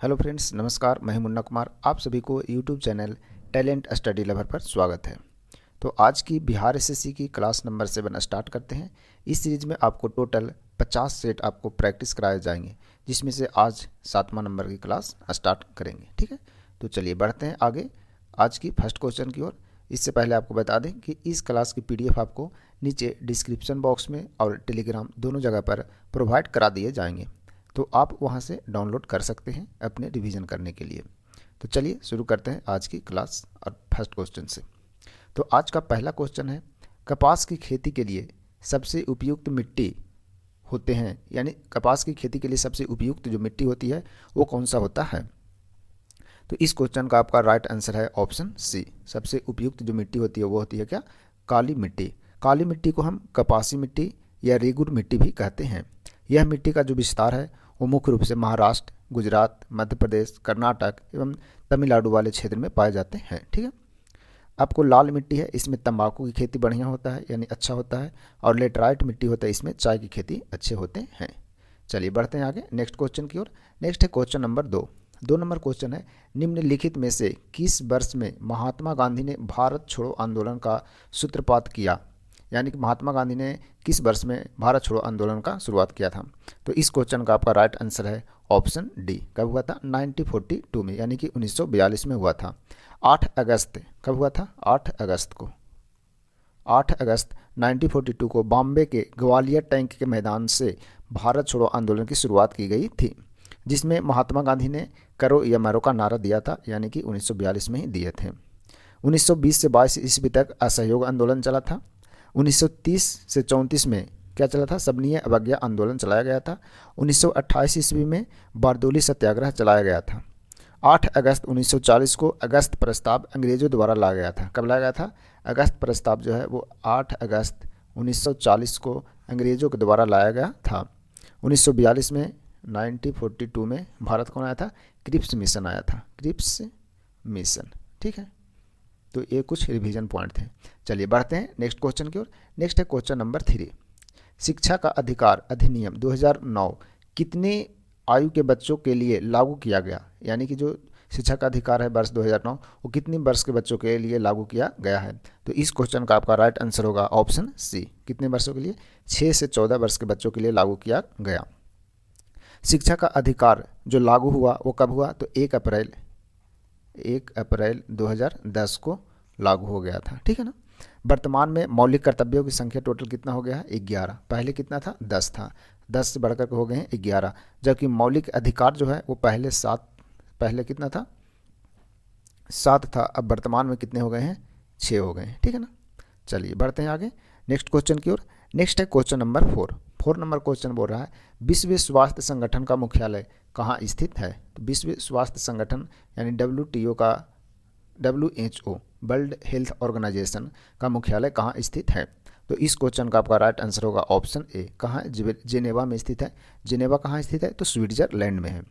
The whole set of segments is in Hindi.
हेलो फ्रेंड्स, नमस्कार। मैं हूं मुन्ना कुमार। आप सभी को YouTube channel talent study lover पर स्वागत है। तो आज की बिहार एसएससी की क्लास नंबर 7 स्टार्ट करते हैं। इस सीरीज में आपको टोटल 50 सेट आपको प्रैक्टिस कराए जाएंगे, जिसमें से आज 7वां नंबर की क्लास स्टार्ट करेंगे। ठीक है, तो चलिए बढ़ते हैं आगे आज की फर्स्ट क्वेश्चन की ओर। इससे पहले आपको बता दें कि इस क्लास की पीडीएफ आपको नीचे डिस्क्रिप्शन बॉक्स में और टेलीग्राम दोनों जगह पर प्रोवाइड करा दिए जाएंगे, तो आप वहां से डाउनलोड कर सकते हैं अपने रिवीजन करने के लिए। तो चलिए शुरू करते हैं आज की क्लास और फर्स्ट क्वेश्चन से। तो आज का पहला क्वेश्चन है, कपास की खेती के लिए सबसे उपयुक्त मिट्टी होते हैं, यानी कपास की खेती के लिए सबसे उपयुक्त जो मिट्टी होती है वो कौन सा होता है। तो इस क्वेश्चन का आपका राइट आंसर है ऑप्शन सी। सबसे उपयुक्त जो मिट्टी होती है वो होती है क्या, काली मिट्टी। काली मिट्टी को हम कपासी मिट्टी या रेगुर मिट्टी भी कहते हैं। यह मिट्टी का जो विस्तार है वो मुख्य रूप से महाराष्ट्र, गुजरात, मध्य प्रदेश, कर्नाटक एवं तमिलनाडु वाले क्षेत्र में पाए जाते हैं। ठीक है, आपको लाल मिट्टी है, इसमें तंबाकू की खेती बढ़िया होता है यानी अच्छा होता है, और लेटराइट मिट्टी होता है, इसमें चाय की खेती अच्छे होते हैं। चलिए बढ़ते हैं आगे नेक्स्ट क्वेश्चन की ओर। नेक्स्ट है क्वेश्चन नंबर 2 नंबर क्वेश्चन है, निम्नलिखित में से किस वर्ष में महात्मा गांधी ने भारत छोड़ो आंदोलन का सूत्रपात किया, यानी कि महात्मा गांधी ने किस वर्ष में भारत छोड़ो आंदोलन का शुरुआत किया था। तो इस क्वेश्चन का आपका राइट आंसर है ऑप्शन डी। कब हुआ था, 1942 में, यानी कि 1942 में हुआ था। 8 अगस्त कब हुआ था, 8 अगस्त को, 8 अगस्त 1942 को बॉम्बे के ग्वालियर टैंक के मैदान से भारत छोड़ो आंदोलन की शुरुआत की गई थी, जिसमें महात्मा गांधी ने करो या मरो का नारा दिया था, यानी कि 1942 में ही दिए थे। 1920 से 22 ईस्वी तक असहयोग आंदोलन चला था। 1930 से 34 में क्या चला था, सबनीय अवज्ञा आंदोलन चलाया गया था। 1928 ईस्वी में बारदोली सत्याग्रह चलाया गया था। 8 अगस्त 1940 को अगस्त प्रस्ताव अंग्रेजों द्वारा लाया गया था। कब लाया गया था, अगस्त प्रस्ताव जो है वो 8 अगस्त 1940 को अंग्रेजों के द्वारा लाया गया था। 1942 में 1942 में भारत कौन आया था, क्रिप्स मिशन आया था, क्रिप्स मिशन। ठीक है, तो ये कुछ रिवीजन पॉइंट थे। चलिए बढ़ते हैं नेक्स्ट क्वेश्चन की ओर। नेक्स्ट है क्वेश्चन नंबर 3, शिक्षा का अधिकार अधिनियम 2009 कितने आयु के बच्चों के लिए लागू किया गया, यानी कि जो शिक्षा का अधिकार है वर्ष 2009 वो कितनी वर्ष के बच्चों के लिए लागू किया गया है। तो इस क्वेश्चन का आपका राइट आंसर होगा ऑप्शन सी। कितने वर्षों के लिए, 6 से 14 वर्ष के बच्चों के लिए लागू किया गया। शिक्षा का अधिकार जो लागू हुआ वो कब हुआ, तो 1 अप्रैल 2010 को लागू हो गया था। ठीक है ना। वर्तमान में मौलिक कर्तव्यों की संख्या टोटल कितना हो गया है, 11। पहले कितना था, 10 था, 10 से बढ़कर हो गए हैं 11। जबकि मौलिक अधिकार जो है वो पहले 7, पहले कितना था, 7 था, अब वर्तमान में कितने हो गए हैं, 6 हो गए हैं। ठीक है ना। चलिए बढ़ते हैं आगे नेक्स्ट क्वेश्चन की ओर। नेक्स्ट है क्वेश्चन नंबर 4 नंबर क्वेश्चन बोल रहा है, विश्व स्वास्थ्य संगठन का मुख्यालय कहाँ स्थित है। तो विश्व स्वास्थ्य संगठन यानी WTO का, WHO वर्ल्ड हेल्थ ऑर्गेनाइजेशन का मुख्यालय कहाँ स्थित है। तो इस क्वेश्चन का आपका राइट आंसर होगा ऑप्शन ए। कहाँ है, जिनेवा में स्थित है। जिनेवा कहाँ स्थित है, तो स्विट्जरलैंड में है।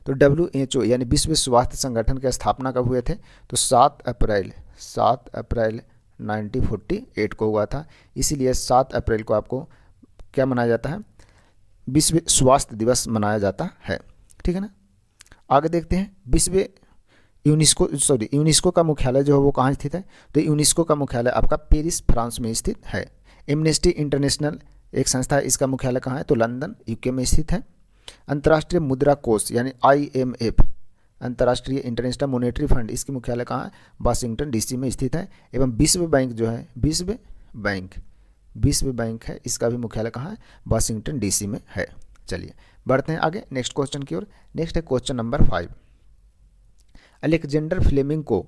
तो WHO यानी विश्व स्वास्थ्य संगठन की स्थापना कब हुए थे, तो 7 अप्रैल 1948 को हुआ था। इसीलिए 7 अप्रैल को आपको क्या मनाया जाता है, विश्व स्वास्थ्य दिवस मनाया जाता है। ठीक है ना। आगे देखते हैं, यूनेस्को का मुख्यालय जो है वो कहाँ स्थित है। तो यूनेस्को का मुख्यालय आपका पेरिस, फ्रांस में स्थित है। एमनेस्टी इंटरनेशनल एक संस्था है, इसका मुख्यालय कहाँ है, तो लंदन, यूके में स्थित है। अंतर्राष्ट्रीय मुद्रा कोष यानी IMF, अंतर्राष्ट्रीय इंटरनेशनल मॉनेटरी फंड, इसकी मुख्यालय कहाँ है, वाशिंगटन DC में स्थित है। एवं विश्व बैंक जो है, विश्व बैंक है, इसका भी मुख्यालय कहाँ है, वाशिंगटन DC में है। चलिए बढ़ते हैं आगे नेक्स्ट क्वेश्चन की ओर। नेक्स्ट है क्वेश्चन नंबर 5, अलेक्जेंडर फ्लेमिंग को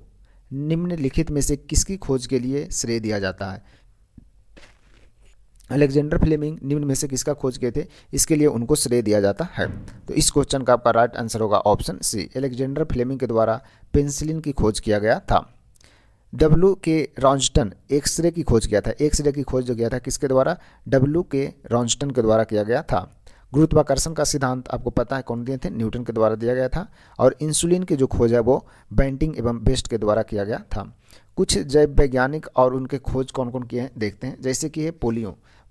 निम्नलिखित में से किसकी खोज के लिए श्रेय दिया जाता है। अलेक्जेंडर फ्लेमिंग निम्न में से किसका खोज किए थे, इसके लिए उनको श्रेय दिया जाता है। तो इस क्वेश्चन का आपका राइट आंसर होगा ऑप्शन सी। अलेक्जेंडर फ्लेमिंग के द्वारा पेनिसिलिन की खोज किया गया था। W.K. रॉन्स्टन एक्सरे की खोज किया था। एक्सरे की खोज जो किया था किसके द्वारा, W.K. रॉन्स्टन के द्वारा किया गया था। गुरुत्वाकर्षण का सिद्धांत आपको पता है कौन दिए थे, न्यूटन के द्वारा दिया गया था। और इंसुलिन की जो खोज है वो बेंटिंग एवं बेस्ट के द्वारा किया गया था। कुछ जैव वैज्ञानिक और उनके खोज कौन कौन किए हैं देखते हैं। जैसे कि है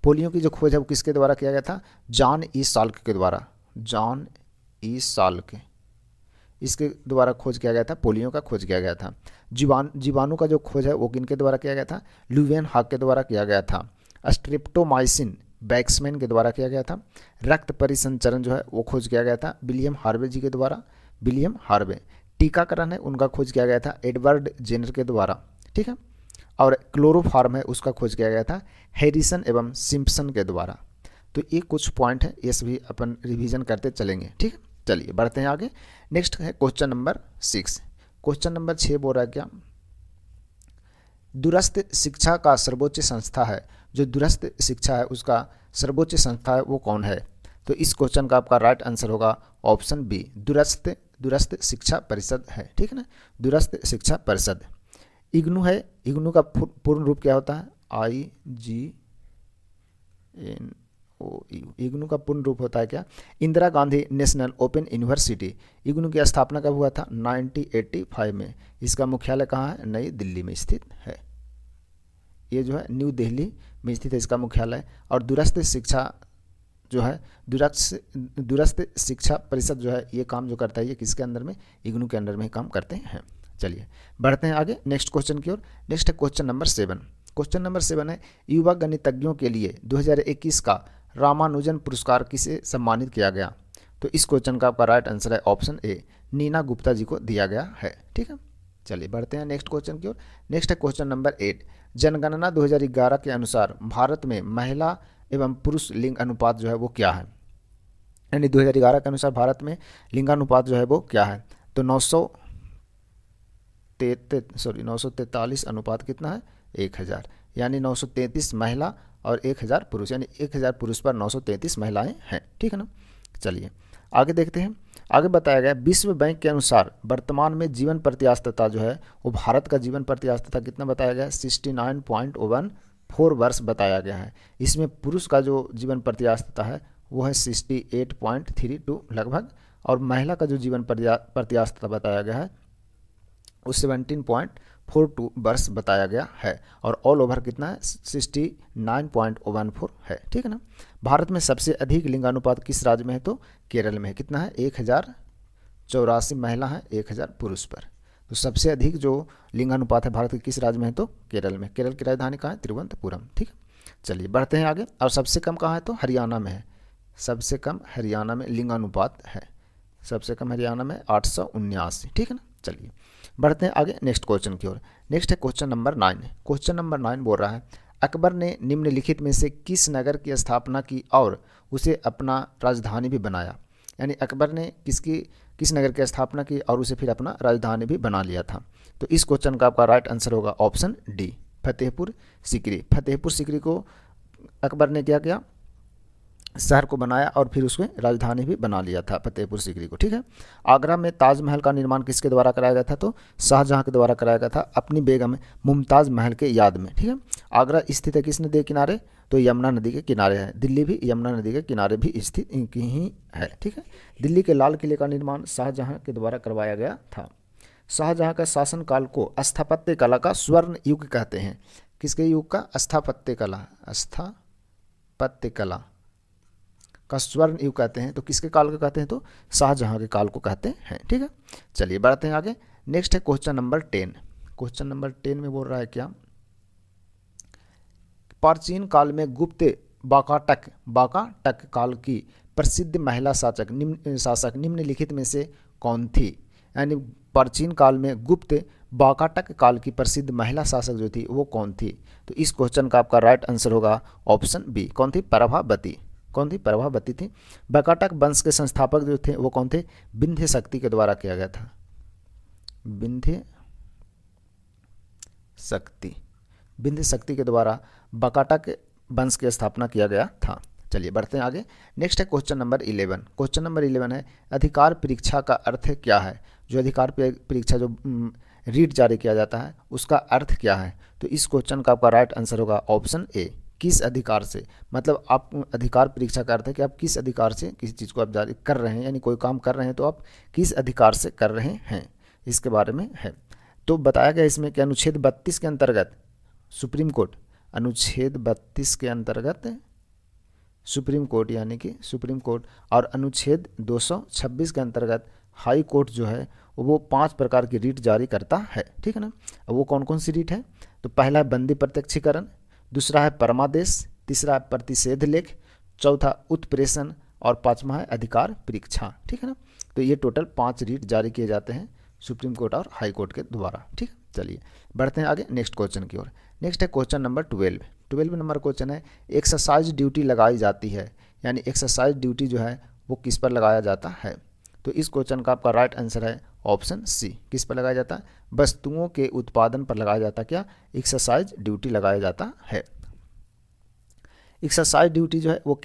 पोलियो की जो खोज है वो किसके द्वारा किया गया था, जॉन ई साल्क के द्वारा, जॉन ई साल्क इसके द्वारा खोज किया गया था, पोलियो का खोज किया गया था। जीवाणु का जो खोज है वो किनके द्वारा किया गया था, ल्यूवेन हाक के द्वारा किया गया था। स्ट्रिप्टोमाइसिन बैक्समैन के द्वारा किया गया था। रक्त परिसंचरण जो है वो खोज किया गया था विलियम हार्वे जी के द्वारा, विलियम हार्वे। टीकाकरण है उनका खोज किया गया था एडवर्ड जेनर के द्वारा, ठीक है। और क्लोरोफार्म है उसका खोज किया गया था हैरिसन एवं सिम्पसन के द्वारा। तो ये कुछ पॉइंट है, ये सभी अपन रिवीजन करते चलेंगे, ठीक है। चलिए बढ़ते हैं आगे। नेक्स्ट है क्वेश्चन नंबर 6। क्वेश्चन नंबर 6 बोल रहा है क्या, दूरस्थ शिक्षा का सर्वोच्च संस्था है, जो दूरस्थ शिक्षा है उसका सर्वोच्च संस्था है वो कौन है। तो इस क्वेश्चन का आपका राइट आंसर होगा ऑप्शन बी, दूरस्थ शिक्षा परिषद है, ठीक है ना, दूरस्थ शिक्षा परिषद। इग्नू है, इग्नू का पूर्ण रूप क्या होता है, IGNOU। इग्नू का पूर्ण रूप होता है क्या, Indira Gandhi national open university. IGNOU की स्थापना कब हुआ था, 1985 में। इसका मुख्यालय कहाँ है, नई दिल्ली में स्थित है। ये जो है न्यू दिल्ली में स्थित है इसका मुख्यालय। और दूरस्थ शिक्षा जो है, दूरस्थ शिक्षा परिषद जो है ये काम जो करता है ये किसके अंदर में, इग्नू के अंदर में ही काम करते हैं। चलिए बढ़ते हैं आगे नेक्स्ट क्वेश्चन की ओर। नेक्स्ट है क्वेश्चन नंबर 7। क्वेश्चन नंबर 7 है, युवा गणितज्ञों के लिए 2021 का रामानुजन पुरस्कार किसे सम्मानित किया गया। तो इस क्वेश्चन का आपका राइट आंसर है ऑप्शन ए, नीना गुप्ता जी को दिया गया है, ठीक है। चलिए बढ़ते हैं नेक्स्ट क्वेश्चन की ओर। नेक्स्ट है क्वेश्चन नंबर 8। जनगणना 2011 के अनुसार भारत में महिला एवं पुरुष लिंग अनुपात जो है वो क्या है, यानी 2011 के अनुसार भारत में लिंगानुपात जो है वो क्या है। तो 943 अनुपात कितना है, 1000, यानी 933 महिला और 1000 पुरुष, यानी 1000 पुरुष पर 933 महिलाएं हैं, ठीक है ना। चलिए आगे देखते हैं। आगे बताया गया विश्व बैंक के अनुसार वर्तमान में जीवन प्रत्यास्थता जो है वो भारत का जीवन प्रत्यास्थता कितना बताया गया है, 69.14 वर्ष बताया गया है। इसमें पुरुष का जो जीवन प्रत्यास्थता है वो है 68.32 लगभग, और महिला का जो जीवन प्रत्यास्थता बताया गया है वो 17.42 वर्ष बताया गया है। और ऑल ओवर कितना है, 69.14 है, ठीक है ना। भारत में सबसे अधिक लिंगानुपात किस राज्य में है, तो केरल में है। कितना है, 1084 महिला है 1000 पुरुष पर। तो सबसे अधिक जो लिंगानुपात है भारत के किस राज्य में है, तो केरल में। केरल की राजधानी कहाँ है, तिरुवनंतपुरम, ठीक है। चलिए बढ़ते हैं आगे। और सबसे कम कहाँ है, तो हरियाणा में है। सबसे कम हरियाणा में लिंगानुपात है, सबसे कम हरियाणा में 879, ठीक है ना। चलिए बढ़ते हैं आगे नेक्स्ट क्वेश्चन की ओर। नेक्स्ट है क्वेश्चन नंबर 9। क्वेश्चन नंबर 9 बोल रहा है, अकबर ने निम्नलिखित में से किस नगर की स्थापना की और उसे अपना राजधानी भी बनाया। यानी अकबर ने किस नगर की स्थापना की और उसे फिर अपना राजधानी भी बना लिया था। तो इस क्वेश्चन का आपका राइट आंसर होगा ऑप्शन डी, फतेहपुर सीकरी। फतेहपुर सीकरी को अकबर ने क्या किया, शहर को बनाया और फिर उसमें राजधानी भी बना लिया था, फतेहपुर सीकरी को, ठीक है। आगरा में ताजमहल का निर्माण किसके द्वारा कराया गया था, तो शाहजहां के द्वारा कराया गया था अपनी बेगम मुमताज़ महल के याद में, ठीक है। आगरा स्थित है किस नदी के किनारे, तो यमुना नदी के किनारे है। दिल्ली भी यमुना नदी के किनारे भी स्थित इनकी ही है, ठीक है। दिल्ली के लाल किले का निर्माण शाहजहां के द्वारा करवाया गया था। शाहजहां का शासनकाल को स्थापत्य कला का स्वर्ण युग कहते हैं। किसके युग का, स्थापत्य कला, स्थापत्य कला का स्वर्ण युग कहते हैं। तो किसके काल को कहते हैं, तो शाहजहां के काल को कहते हैं, ठीक है। चलिए बढ़ते हैं आगे। नेक्स्ट है क्वेश्चन नंबर 10। क्वेश्चन नंबर 10 में बोल रहा है क्या, प्राचीन काल में गुप्त बाकाटक काल की प्रसिद्ध महिला शासक निम्नलिखित में से कौन थी। यानी प्राचीन काल में गुप्त बाकाटक काल की प्रसिद्ध महिला शासक जो थी वो कौन थी। तो इस क्वेश्चन का आपका राइट आंसर होगा ऑप्शन बी, कौन थी, प्रभावती। कौन थी, प्रभावती थी। बाकाटक वंश के संस्थापक जो थे वो कौन थे, विंध्य शक्ति के द्वारा किया गया था। विंध्य शक्ति के द्वारा बाकाटक वंश की स्थापना किया गया था। चलिए बढ़ते हैं आगे। नेक्स्ट है क्वेश्चन नंबर 11। क्वेश्चन नंबर 11 है, अधिकार परीक्षा का अर्थ क्या है। जो अधिकार परीक्षा जो रीट जारी किया जाता है उसका अर्थ क्या है। तो इस क्वेश्चन का आपका राइट आंसर होगा ऑप्शन ए, किस अधिकार से। मतलब आप अधिकार परीक्षा का अर्थ है कि आप किस अधिकार से किसी चीज़ को आप जारी कर रहे हैं, यानी कोई काम कर रहे हैं तो आप किस अधिकार से कर रहे हैं, इसके बारे में है। तो बताया गया इसमें कि अनुच्छेद 32 के अंतर्गत सुप्रीम कोर्ट, अनुच्छेद 32 के अंतर्गत सुप्रीम कोर्ट यानी कि सुप्रीम कोर्ट, और अनुच्छेद 226 के अंतर्गत हाई कोर्ट जो है वो 5 प्रकार की रीट जारी करता है, ठीक है ना। अब वो कौन कौन सी रीट है? तो पहला है बंदी प्रत्यक्षीकरण, दूसरा है परमादेश, तीसरा है प्रतिषेध लेख, चौथा उत्प्रेषण, और पांचवा है अधिकार परीक्षा, ठीक है ना। तो ये टोटल 5 रीट जारी किए जाते हैं सुप्रीम कोर्ट और हाई कोर्ट के द्वारा, ठीक है। चलिए बढ़ते हैं आगे नेक्स्ट क्वेश्चन की ओर। नेक्स्ट है क्वेश्चन नंबर 12 नंबर क्वेश्चन है, एक्सरसाइज ड्यूटी लगाई जाती है, यानी एक्सरसाइज ड्यूटी जो है वो किस पर लगाया जाता है? तो इस क्वेश्चन का आपका राइट आंसर है ऑप्शन सी। किस पर लगाया जाता है? वस्तुओं के उत्पादन पर लगाया जाता है क्या? एक्सरसाइज ड्यूटी लगाया जाता है। एक्सरसाइज ड्यूटी जो है वो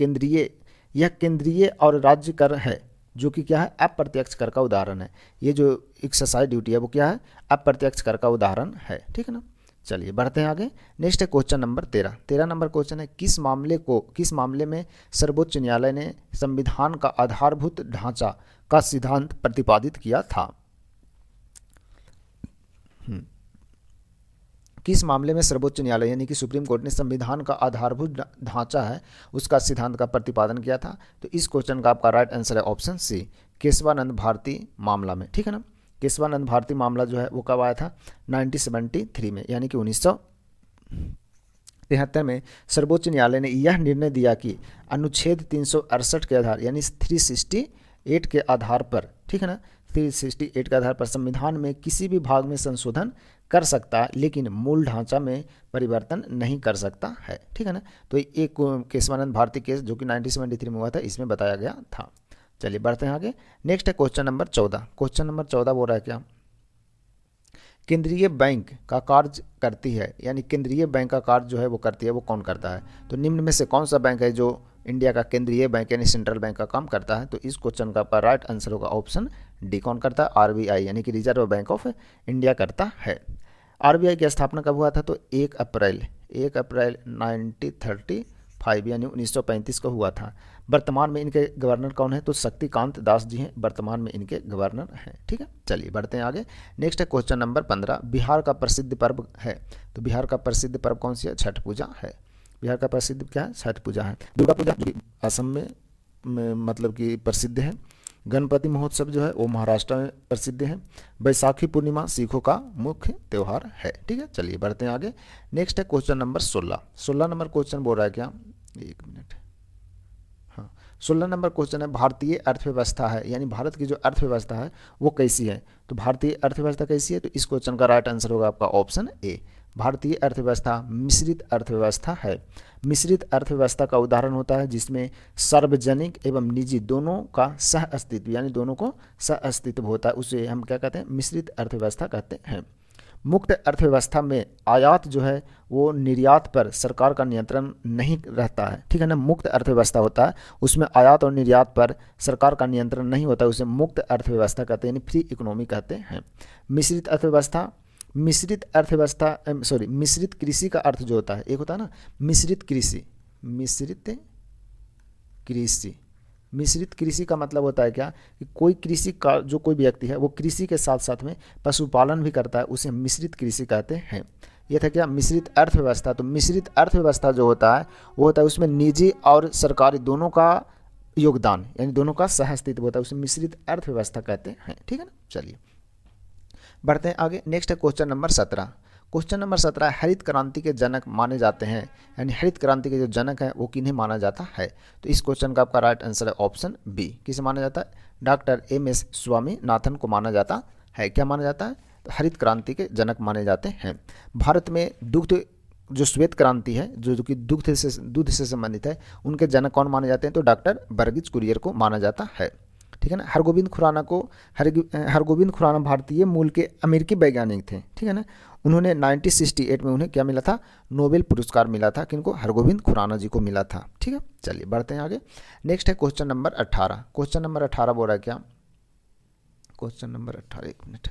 यह केंद्रीय और राज्य कर है, जो कि क्या है? अप्रत्यक्ष कर का उदाहरण है। ये जो एक्सरसाइज ड्यूटी है वो क्या है? अप्रत्यक्ष कर का उदाहरण है, ठीक है ना। चलिए बढ़ते हैं आगे। नेक्स्ट है क्वेश्चन नंबर 13 नंबर क्वेश्चन है, किस मामले में सर्वोच्च न्यायालय ने संविधान का आधारभूत ढांचा का सिद्धांत प्रतिपादित किया था? किस मामले में सर्वोच्च न्यायालय यानी कि सुप्रीम कोर्ट ने संविधान का आधारभूत ढांचा है उसका सिद्धांत का प्रतिपादन किया था? तो इस क्वेश्चन का आपका राइट आंसर है ऑप्शन सी, केशवानंद भारती मामला में, ठीक है ना। केशवानंद भारती मामला जो है वो कब आया था? 1973 में, यानी कि 1973 में सर्वोच्च न्यायालय ने यह निर्णय दिया कि अनुच्छेद 368 के आधार यानी 368 के आधार पर, ठीक है ना, 368 के आधार पर संविधान में किसी भी भाग में संशोधन कर सकता है, लेकिन मूल ढांचा में परिवर्तन नहीं कर सकता है, ठीक है ना। तो एक केशवानंद भारती केस जो कि 1973 में हुआ था, इसमें बताया गया था। चलिए बढ़ते हैं आगे। नेक्स्ट है क्वेश्चन नंबर 14। क्वेश्चन नंबर 14 बोल रहा है क्या? केंद्रीय बैंक का कार्य करती है, यानी केंद्रीय बैंक का कार्य जो है वो करती है, वो कौन करता है? तो निम्न में से कौन सा बैंक है जो इंडिया का केंद्रीय बैंक यानी सेंट्रल बैंक का काम करता है? तो इस क्वेश्चन का आपका राइट आंसर होगा ऑप्शन डी। कौन करता है? आरबीआई यानी कि रिजर्व बैंक ऑफ इंडिया करता है। आरबीआई की स्थापना कब हुआ था? तो 1 अप्रैल 1935 यानी 1935 को हुआ था। वर्तमान में इनके गवर्नर कौन है? तो शक्तिकांत दास जी हैं वर्तमान में इनके गवर्नर हैं, ठीक है। चलिए बढ़ते हैं आगे। नेक्स्ट है क्वेश्चन नंबर 15। बिहार का प्रसिद्ध पर्व है, तो बिहार का प्रसिद्ध पर्व कौन सी है? छठ पूजा है। बिहार का प्रसिद्ध क्या है? छठ पूजा है। दुर्गा पूजा असम में मतलब कि प्रसिद्ध है। गणपति महोत्सव जो है वो महाराष्ट्र में प्रसिद्ध है। बैसाखी पूर्णिमा सिखों का मुख्य त्यौहार है, ठीक है। चलिए बढ़ते हैं आगे। नेक्स्ट है क्वेश्चन नंबर 16 नंबर क्वेश्चन बोल रहा है क्या? एक मिनट, हाँ 16 नंबर क्वेश्चन है, भारतीय अर्थव्यवस्था है, यानी भारत की जो अर्थव्यवस्था है वो कैसी है? तो भारतीय अर्थव्यवस्था कैसी है? तो इस क्वेश्चन का राइट आंसर होगा आपका ऑप्शन ए। भारतीय अर्थव्यवस्था मिश्रित अर्थव्यवस्था है। मिश्रित अर्थव्यवस्था का उदाहरण होता है जिसमें सार्वजनिक एवं निजी दोनों का सह अस्तित्व, यानी दोनों को सह अस्तित्व होता है, उसे हम क्या कहते हैं? मिश्रित अर्थव्यवस्था कहते हैं। मुक्त अर्थव्यवस्था में आयात जो है वो निर्यात पर सरकार का नियंत्रण नहीं रहता है, ठीक है ना। मुक्त अर्थव्यवस्था होता है उसमें आयात और निर्यात पर सरकार का नियंत्रण नहीं होता है, उसे मुक्त अर्थव्यवस्था कहते हैं, यानी फ्री इकोनॉमी कहते हैं। मिश्रित कृषि का अर्थ जो होता है, एक होता है ना मिश्रित कृषि का मतलब होता है क्या? कि कोई कृषि का जो कोई व्यक्ति है वो कृषि के साथ साथ में पशुपालन भी करता है, उसे मिश्रित कृषि कहते हैं। ये था क्या? मिश्रित अर्थव्यवस्था। तो मिश्रित अर्थव्यवस्था जो होता है वो होता है उसमें निजी और सरकारी दोनों का योगदान, यानी दोनों का सह अस्तित्व होता है, उसे मिश्रित अर्थव्यवस्था कहते हैं, ठीक है ना। चलिए बढ़ते हैं आगे। नेक्स्ट है क्वेश्चन नंबर 17। क्वेश्चन नंबर 17 हरित क्रांति के जनक माने जाते हैं, यानी हरित क्रांति के जो जनक हैं वो किन्हें माना जाता है? तो इस क्वेश्चन का आपका राइट आंसर है ऑप्शन बी। किसे माना जाता है? Doctor MS. स्वामीनाथन को माना जाता है। क्या माना जाता है? तो हरित क्रांति के जनक माने जाते हैं। भारत में दुग्ध जो श्वेत क्रांति है जो कि दूध से संबंधित है, उनके जनक कौन माने जाते हैं? तो डॉक्टर बर्गिज कुरियन को माना जाता है, ठीक है ना। हरगोविंद खुराना भारतीय मूल के अमेरिकी वैज्ञानिक थे, ठीक है ना। उन्होंने 1968 में उन्हें क्या मिला था? नोबेल पुरस्कार मिला था। किनको? हरगोविंद खुराना जी को मिला था, ठीक है। चलिए बढ़ते हैं आगे। नेक्स्ट है क्वेश्चन नंबर 18। क्वेश्चन नंबर 18 बोल रहा है क्या? क्वेश्चन नंबर 18 एक मिनट।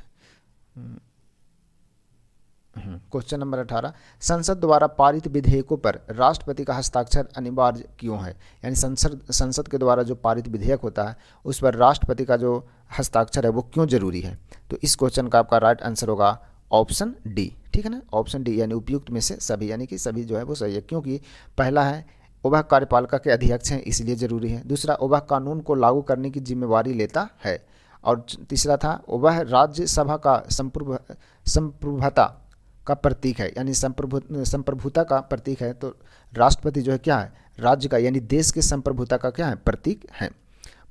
क्वेश्चन नंबर 18 संसद द्वारा पारित विधेयकों पर राष्ट्रपति का हस्ताक्षर अनिवार्य क्यों है? यानी संसद के द्वारा जो पारित विधेयक होता है उस पर राष्ट्रपति का जो हस्ताक्षर है वो क्यों जरूरी है? तो इस क्वेश्चन का आपका राइट आंसर होगा ऑप्शन डी, ठीक है ना। ऑप्शन डी यानी उपयुक्त में से सभी, यानी कि सभी जो है वो सही है, क्योंकि पहला है वह कार्यपालिका के अध्यक्ष हैं इसलिए जरूरी है। दूसरा, वह कानून को लागू करने की जिम्मेवारी लेता है। और तीसरा था, वह राज्यसभा का संप्रभुता का प्रतीक है, यानी संप्रभुता का प्रतीक है। तो राष्ट्रपति जो है क्या है, राज्य का यानी देश के संप्रभुता का क्या है, प्रतीक है।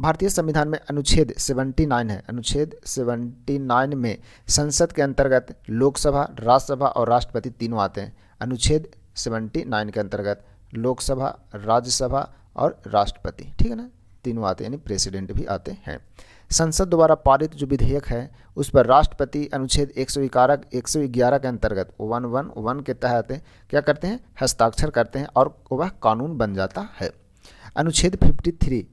भारतीय संविधान में अनुच्छेद 79 है। अनुच्छेद 79 में संसद के अंतर्गत लोकसभा, राज्यसभा और राष्ट्रपति तीनों आते हैं। अनुच्छेद 79 के अंतर्गत लोकसभा, राज्यसभा और राष्ट्रपति, ठीक है ना, तीनों आते हैं, यानी प्रेसिडेंट भी आते हैं। संसद द्वारा पारित जो विधेयक है उस पर राष्ट्रपति अनुच्छेद 111 के अंतर्गत 111 के तहत क्या करते हैं, हस्ताक्षर करते हैं और वह कानून बन जाता है। अनुच्छेद 53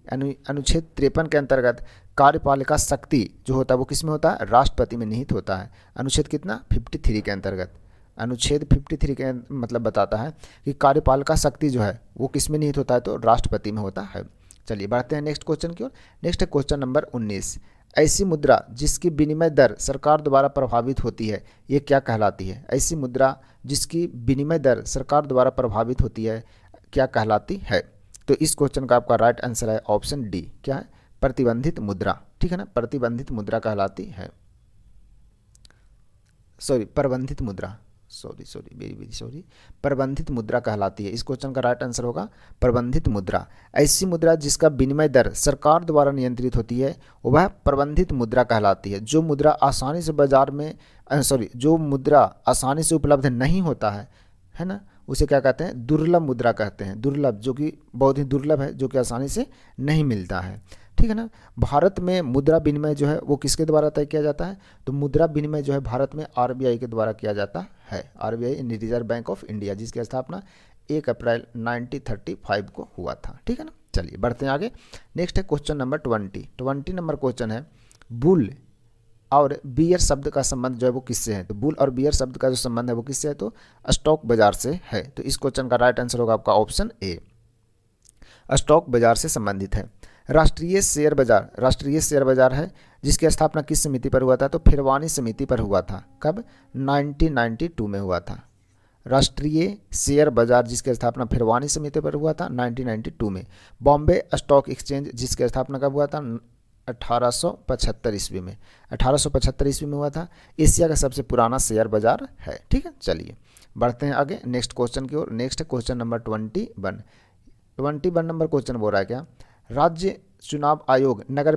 अनुच्छेद 53 के अंतर्गत कार्यपालिका शक्ति जो होता है वो किस में होता है, राष्ट्रपति में निहित होता है। अनुच्छेद कितना, 53 के अंतर्गत। अनुच्छेद 53 के मतलब बताता है कि कार्यपालिका शक्ति जो है वो किस में निहित होता है, तो राष्ट्रपति में होता है। चलिए बढ़ते हैं नेक्स्ट क्वेश्चन की ओर। नेक्स्ट है क्वेश्चन नंबर 19। ऐसी मुद्रा जिसकी विनिमय दर सरकार द्वारा प्रभावित होती है ये क्या कहलाती है। ऐसी मुद्रा जिसकी विनिमय दर सरकार द्वारा प्रभावित होती है क्या कहलाती है। तो इस क्वेश्चन का आपका राइट आंसर है ऑप्शन डी, क्या है, प्रतिबंधित मुद्रा, ठीक है ना, प्रतिबंधित मुद्रा कहलाती है। प्रबंधित मुद्रा, वेरी सॉरी, प्रबंधित मुद्रा कहलाती है। इस क्वेश्चन का राइट आंसर होगा प्रबंधित मुद्रा। ऐसी मुद्रा जिसका विनिमय दर सरकार द्वारा नियंत्रित होती है वह प्रबंधित मुद्रा कहलाती है। जो मुद्रा आसानी से बाजार में जो मुद्रा आसानी से उपलब्ध नहीं होता है ना, उसे क्या कहते हैं, दुर्लभ मुद्रा कहते हैं। दुर्लभ जो कि बहुत ही दुर्लभ है, जो कि आसानी से नहीं मिलता है, ठीक है ना। भारत में मुद्रा विनिमय जो है वो किसके द्वारा तय किया जाता है, तो मुद्रा विनिमय जो है भारत में आरबीआई के द्वारा किया जाता है। आरबीआई यानी रिजर्व बैंक ऑफ इंडिया, जिसकी स्थापना 1 अप्रैल 1935 को हुआ था, ठीक है ना। चलिए बढ़ते हैं आगे। नेक्स्ट है क्वेश्चन नंबर 20 नंबर क्वेश्चन है, बुल और बियर शब्द का संबंध जो है वो किससे है। तो बुल और बियर शब्द का जो संबंध है वो किससे है, तो स्टॉक बाजार से है। तो इस क्वेश्चन का राइट आंसर होगा आपका ऑप्शन ए, स्टॉक बाजार से संबंधित है। राष्ट्रीय शेयर बाजार है जिसकी स्थापना किस समिति पर हुआ था, तो फिरवानी समिति पर हुआ था। कब, 1992 में हुआ था। राष्ट्रीय शेयर बाजार जिसकी स्थापना फिरवानी समिति पर हुआ था 1992 में। बॉम्बे स्टॉक एक्सचेंज जिसकी स्थापना कब हुआ था, 1875 ईस्वी में। 1875 ईस्वी में हुआ था। एशिया का सबसे पुराना शेयर बाजार है, ठीक है। चलिए बढ़ते हैं आगे नेक्स्ट क्वेश्चन की ओर। नेक्स्ट है क्वेश्चन नंबर 21 नंबर क्वेश्चन बोल रहा है क्या, राज्य चुनाव आयोग नगर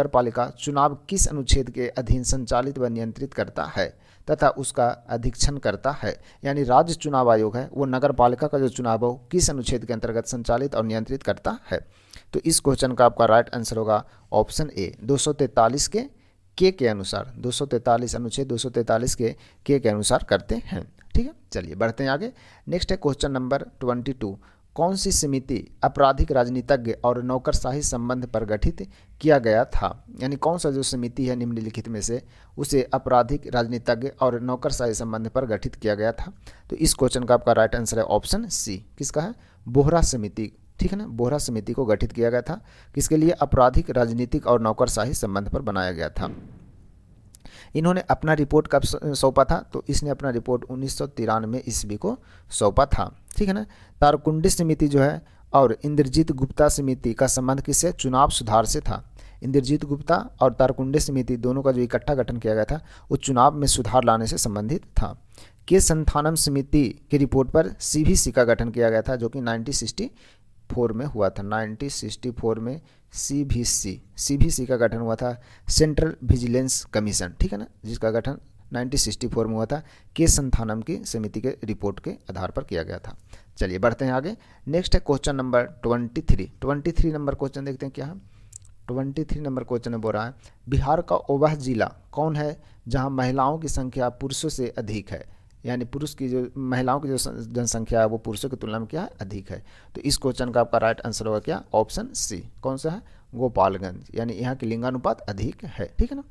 पालिका चुनाव किस अनुच्छेद के अधीन संचालित व नियंत्रित करता है तथा उसका अधीक्षण करता है। यानी राज्य चुनाव आयोग है वो नगर पालिका का जो चुनाव हो किस अनुच्छेद के अंतर्गत संचालित और नियंत्रित करता है। तो इस क्वेश्चन का आपका राइट आंसर होगा ऑप्शन ए, 243 के अनुसार, 243 अनुच्छेद 243 के अनुसार करते हैं, ठीक है। चलिए बढ़ते हैं आगे। नेक्स्ट है क्वेश्चन नंबर 22। कौन सी समिति आपराधिक राजनीतिज्ञ और नौकरशाही संबंध पर गठित किया गया था। यानी कौन सा जो समिति है निम्नलिखित में से उसे आपराधिक राजनीतिज्ञ और नौकरशाही संबंध पर गठित किया गया था। तो इस क्वेश्चन का आपका राइट आंसर है ऑप्शन सी, किसका है, बोहरा समिति, ठीक है ना। बोहरा समिति को गठित किया गया था, किसके लिए, आपराधिक राजनीतिक और नौकरशाही संबंध पर बनाया गया था। इन्होंने अपना रिपोर्ट कब सौंपा था, तो इसने अपना रिपोर्ट 1993 ईस्वी को सौंपा था, ठीक है ना। तारकुंडी समिति जो है और इंद्रजीत गुप्ता समिति का संबंध किससे, चुनाव सुधार से था। इंद्रजीत गुप्ता और तारकुंडी समिति दोनों का जो इकट्ठा गठन किया गया था वो चुनाव में सुधार लाने से संबंधित था। के संथानम समिति की रिपोर्ट पर सीवीसी का गठन किया गया था जो कि 1964 में हुआ था। 1964 में सीवीसी का गठन हुआ था, सेंट्रल विजिलेंस कमीशन, ठीक है ना, जिसका गठन 1964 में हुआ था। के संथानम की समिति के रिपोर्ट के आधार पर किया गया था। चलिए बढ़ते हैं आगे। नेक्स्ट है क्वेश्चन नंबर 23 नंबर क्वेश्चन देखते हैं क्या है। 23 नंबर क्वेश्चन में बोल रहा है, बिहार का वह जिला कौन है जहां महिलाओं की संख्या पुरुषों से अधिक है। यानी पुरुष की जो महिलाओं की जो जनसंख्या है वो पुरुषों की तुलना में क्या है, अधिक है। तो इस क्वेश्चन का आपका राइट आंसर होगा क्या, ऑप्शन सी, कौन सा है, गोपालगंज। यानी यहाँ की लिंगानुपात अधिक है, ठीक है ना।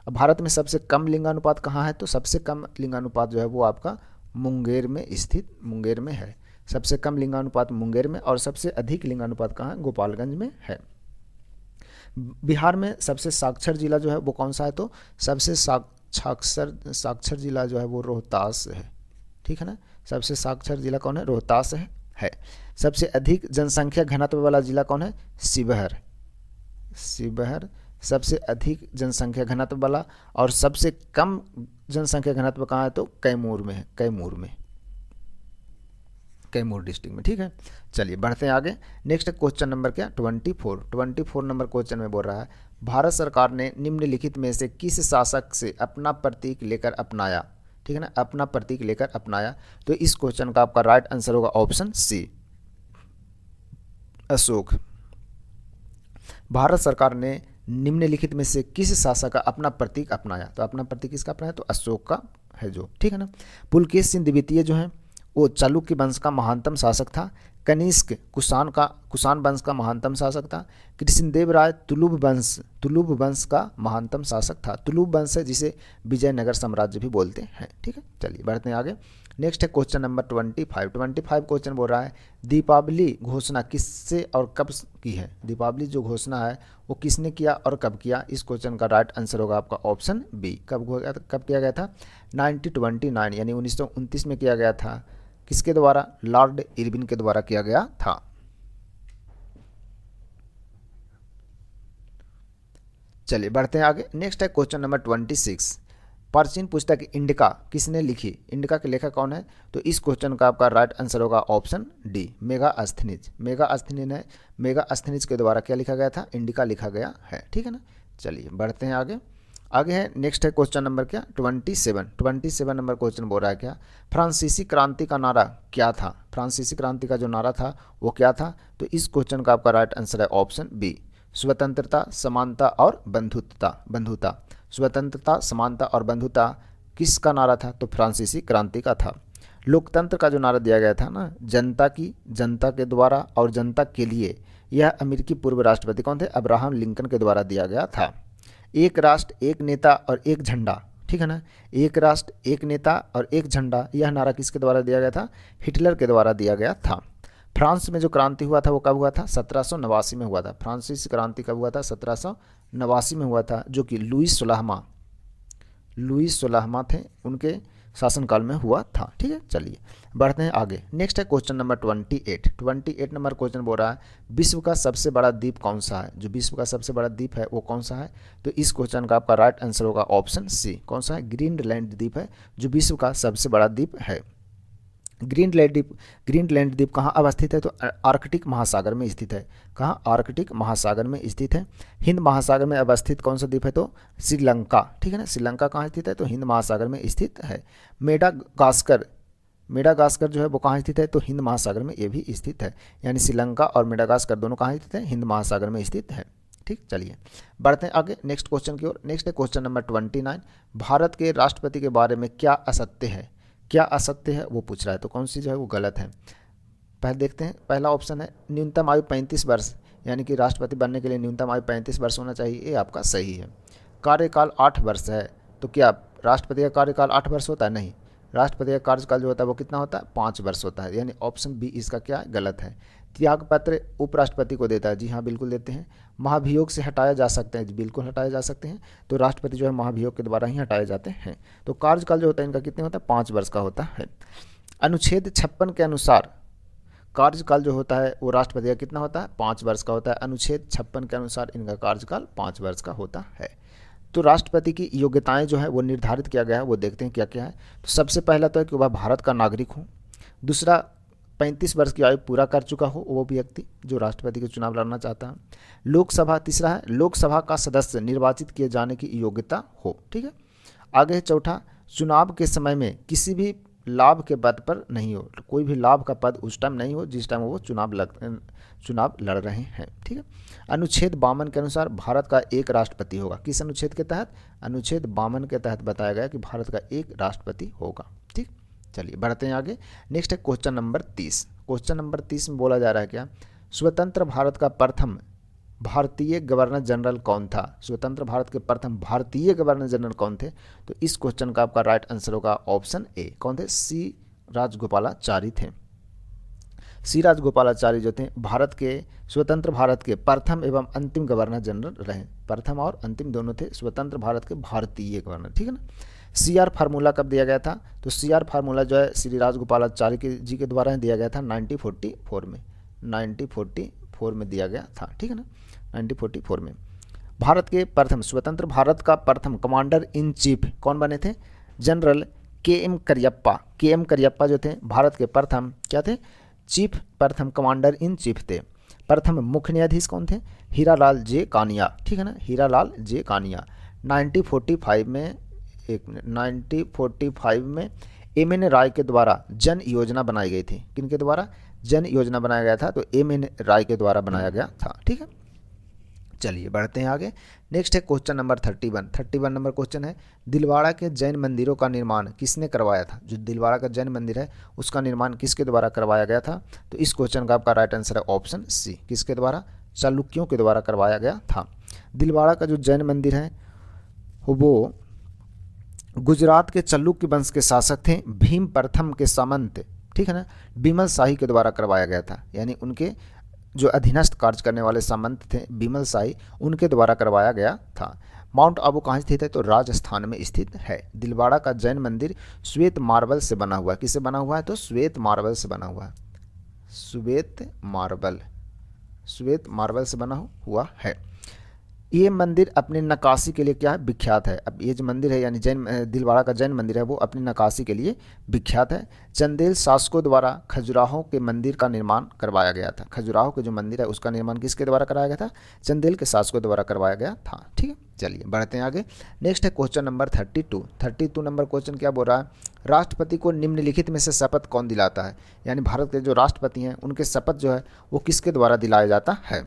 अब भारत में सबसे कम लिंगानुपात कहाँ है, तो सबसे कम लिंगानुपात जो है वो आपका मुंगेर में स्थित, मुंगेर में है। सबसे कम लिंगानुपात मुंगेर में और सबसे अधिक लिंगानुपात कहाँ है, गोपालगंज में है। बिहार में सबसे साक्षर जिला जो है वो कौन सा है, तो सबसे साक्षर जिला जो है वो रोहतास है, ठीक है ना। सबसे साक्षर जिला कौन है? रोहतास है। सबसे अधिक जनसंख्या घनत्व वाला जिला कौन है? शिवहर। शिवहर सबसे अधिक जनसंख्या घनत्व वाला, और सबसे कम जनसंख्या घनत्व कहाँ है? तो कैमूर में है, कैमूर में, कैमूर डिस्ट्रिक्ट में। ठीक है, चलिए बढ़ते हैं आगे। नेक्स्ट क्वेश्चन नंबर क्या? 24 नंबर क्वेश्चन में बोल रहा है, भारत सरकार ने निम्नलिखित में से किस शासक से अपना प्रतीक लेकर अपनाया? ठीक है ना, अपना प्रतीक लेकर अपनाया। तो इस क्वेश्चन का आपका राइट आंसर होगा ऑप्शन सी, अशोक। भारत सरकार ने निम्नलिखित में से किस शासक का अपना प्रतीक अपनाया? तो अपना प्रतीक किसका अपनाया? तो अशोक का है जो, ठीक है ना। पुलकेश सिंह द्वितीय जो है वो चालुक्य वंश का महानतम शासक था। कनिष्क कुषाण वंश का महानतम शासक था। कृष्णदेव राय तुलुभ वंश का महानतम शासक था। तुलुभ वंश है जिसे विजयनगर साम्राज्य भी बोलते हैं। ठीक है, चलिए बढ़ते हैं आगे। नेक्स्ट है क्वेश्चन नंबर 25 क्वेश्चन बोल रहा है, दीपावली घोषणा किससे और कब की है? दीपावली जो घोषणा है वो किसने किया और कब किया? इस क्वेश्चन का राइट आंसर होगा आपका ऑप्शन बी, कब किया गया था? 1929 यानी 1929 में किया गया था। किसके द्वारा? लॉर्ड इरविन के द्वारा किया गया था। चलिए बढ़ते हैं आगे। नेक्स्ट है क्वेश्चन नंबर 26, प्राचीन पुस्तक इंडिका किसने लिखी? इंडिका के लेखक कौन है? तो इस क्वेश्चन का आपका राइट आंसर होगा ऑप्शन डी, मेगास्थनीज। मेगास्थनीज के द्वारा क्या लिखा गया था? इंडिका लिखा गया है। ठीक है ना, चलिए बढ़ते हैं आगे। आगे है नेक्स्ट है क्वेश्चन नंबर क्या? 27 नंबर क्वेश्चन बोल रहा है क्या, फ्रांसीसी क्रांति का नारा क्या था? फ्रांसीसी क्रांति का जो नारा था वो क्या था? तो इस क्वेश्चन का आपका राइट आंसर है ऑप्शन बी, स्वतंत्रता, समानता और बंधुता। स्वतंत्रता, समानता और बंधुता किसका नारा था? तो फ्रांसीसी क्रांति का था। लोकतंत्र का जो नारा दिया गया था ना, जनता के द्वारा और जनता के लिए, यह अमेरिकी पूर्व राष्ट्रपति कौन थे? अब्राहम लिंकन के द्वारा दिया गया था। एक राष्ट्र एक नेता और एक झंडा, ठीक है ना, एक राष्ट्र एक नेता और एक झंडा, यह नारा किसके द्वारा दिया गया था? हिटलर के द्वारा दिया गया था। फ्रांस में जो क्रांति हुआ था वो कब हुआ था? 1789 में हुआ था। फ्रांसीसी क्रांति कब हुआ था? 1789 में हुआ था, जो कि लुईस सोलहवां थे, उनके शासनकाल में हुआ था। ठीक है, चलिए बढ़ते हैं आगे। नेक्स्ट है क्वेश्चन नंबर 28 नंबर क्वेश्चन बोल रहा है, विश्व का सबसे बड़ा द्वीप कौन सा है? जो विश्व का सबसे बड़ा द्वीप है वो कौन सा है? तो इस क्वेश्चन का आपका राइट आंसर होगा ऑप्शन सी, कौन सा है? ग्रीनलैंड द्वीप है जो विश्व का सबसे बड़ा द्वीप है। ग्रीनलैंड द्वीप कहाँ अवस्थित है? तो आर्कटिक महासागर में स्थित है। कहाँ? आर्कटिक महासागर में स्थित है। हिंद महासागर में अवस्थित कौन सा द्वीप है? तो श्रीलंका। ठीक है ना, श्रीलंका कहाँ स्थित है? तो हिंद महासागर में स्थित है। मेडागास्कर जो है वो कहाँ स्थित है? तो हिंद महासागर में ये भी स्थित है। यानी श्रीलंका और मेडागास्कर दोनों कहाँ स्थित है? हिंद महासागर में स्थित है। ठीक, चलिए बढ़ते हैं आगे नेक्स्ट क्वेश्चन की ओर। नेक्स्ट है क्वेश्चन नंबर 29, भारत के राष्ट्रपति के बारे में क्या असत्य है? क्या असत्य है वो पूछ रहा है, तो कौन सी जो है वो गलत है? पहले देखते हैं। पहला ऑप्शन है न्यूनतम आयु 35 वर्ष, यानी कि राष्ट्रपति बनने के लिए न्यूनतम आयु 35 वर्ष होना चाहिए, ये आपका सही है। कार्यकाल 8 वर्ष है, तो क्या राष्ट्रपति का कार्यकाल 8 वर्ष होता है? नहीं, राष्ट्रपति का कार्यकाल जो होता है वो कितना होता है? 5 वर्ष होता है, यानी ऑप्शन बी इसका क्या है? गलत है। त्यागपत्र उपराष्ट्रपति को देता है, जी हाँ बिल्कुल देते हैं। महाभियोग से हटाया जा सकते हैं, बिल्कुल हटाए जा सकते हैं। तो राष्ट्रपति जो है महाभियोग के द्वारा ही हटाए जाते हैं। तो कार्यकाल जो होता है इनका कितने होता है? 5 वर्ष का होता है। अनुच्छेद 56 के अनुसार कार्यकाल जो होता है वो राष्ट्रपति का कितना होता है? 5 वर्ष का होता है। अनुच्छेद 56 के अनुसार इनका कार्यकाल 5 वर्ष का होता है। तो राष्ट्रपति की योग्यताएं जो है वो निर्धारित किया गया है, वो देखते हैं क्या क्या है। तो सबसे पहला तो है कि वह भारत का नागरिक हो। दूसरा, 35 वर्ष की आयु पूरा कर चुका हो वो व्यक्ति जो राष्ट्रपति के चुनाव लड़ना चाहता है। लोकसभा, तीसरा है लोकसभा का सदस्य निर्वाचित किए जाने की योग्यता हो। ठीक है, आगे है चौथा, चुनाव के समय में किसी भी लाभ के पद पर नहीं हो, कोई भी लाभ का पद उस टाइम नहीं हो जिस टाइम वो चुनाव लड़ रहे हैं। ठीक है, अनुच्छेद 52 के अनुसार भारत का एक राष्ट्रपति होगा। किस अनुच्छेद के तहत? अनुच्छेद 52 के तहत बताया गया कि भारत का एक राष्ट्रपति होगा। ठीक, चलिए बढ़ते हैं आगे। नेक्स्ट है क्वेश्चन नंबर 30। क्वेश्चन नंबर 30 में बोला जा रहा है क्या, स्वतंत्र भारत का प्रथम भारतीय गवर्नर जनरल कौन था? स्वतंत्र भारत के प्रथम भारतीय गवर्नर जनरल कौन थे? तो इस क्वेश्चन का आपका राइट आंसर होगा ऑप्शन ए, कौन थे? सी राजगोपालाचारी थे। सी राजगोपालाचारी जो थे स्वतंत्र भारत के प्रथम एवं अंतिम गवर्नर जनरल रहे। प्रथम और अंतिम दोनों थे स्वतंत्र भारत के भारतीय गवर्नर। ठीक है ना, CR फार्मूला कब दिया गया था? तो CR फार्मूला जो है श्री राजगोपालाचारी जी के द्वारा दिया गया था 1944 में, 1944 में दिया गया था, ठीक है ना, 1944 में। भारत के प्रथम, स्वतंत्र भारत का प्रथम कमांडर इन चीफ कौन बने थे? General KM Cariappa. KM Cariappa जो थे भारत के प्रथम क्या थे? चीफ, प्रथम कमांडर इन चीफ थे। प्रथम मुख्य न्यायाधीश कौन थे? हीरालाल जे कानिया, ठीक है ना, हीरालाल जे कानिया। 1945 में, 1945 में MN राय के द्वारा जन योजना बनाई गई थी। किनके द्वारा जन योजना बनाया गया था? तो MN राय के द्वारा बनाया गया था, ठीक है। चलिए बढ़ते हैं आगे। नेक्स्ट है क्वेश्चन नंबर 31 नंबर क्वेश्चन है, दिलवाड़ा के जैन मंदिरों का निर्माण किसने करवाया था? जो दिलवाड़ा का जैन मंदिर है उसका निर्माण किसके द्वारा करवाया गया था? तो इस क्वेश्चन का आपका राइट आंसर है ऑप्शन सी, किसके द्वारा? चालुक्यों के द्वारा करवाया गया था। दिलवाड़ा का जो जैन मंदिर है वो गुजरात के चालुक्य वंश के शासक थे भीम प्रथम के सामंत, ठीक है ना, बिमल शाही के द्वारा करवाया गया था। यानी उनके जो अधीनस्थ कार्य करने वाले सामंत थे बिमल शाही, उनके द्वारा करवाया गया था। माउंट आबू कहाँ स्थित है? तो राजस्थान में स्थित है। दिलवाड़ा का जैन मंदिर श्वेत मार्बल से बना हुआ है। किससे बना हुआ है? तो श्वेत मार्बल से बना हुआ है। श्वेत मार्बल से बना हुआ है। ये मंदिर अपनी नक्काशी के लिए क्या है? विख्यात है। अब ये जो मंदिर है यानी जैन दिलवाड़ा का जैन मंदिर है वो अपनी नक्काशी के लिए विख्यात है। चंदेल शासकों द्वारा खजुराहो के मंदिर का निर्माण करवाया गया था। खजुराहो के जो मंदिर है उसका निर्माण किसके द्वारा कराया गया था? चंदेल के शासकों द्वारा करवाया गया था, ठीक है। चलिए बढ़ते हैं आगे। नेक्स्ट है क्वेश्चन नंबर 32 नंबर क्वेश्चन क्या बोल रहा है? राष्ट्रपति को निम्नलिखित में से शपथ कौन दिलाता है? यानी भारत के जो राष्ट्रपति हैं उनके शपथ जो है वो किसके द्वारा दिलाया जाता है?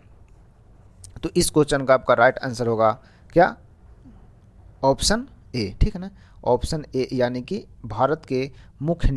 तो इस क्वेश्चन का आपका राइट आंसर होगा क्या? ऑप्शन ए, ठीक है ना, ऑप्शन ए, यानी कि भारत के मुख्य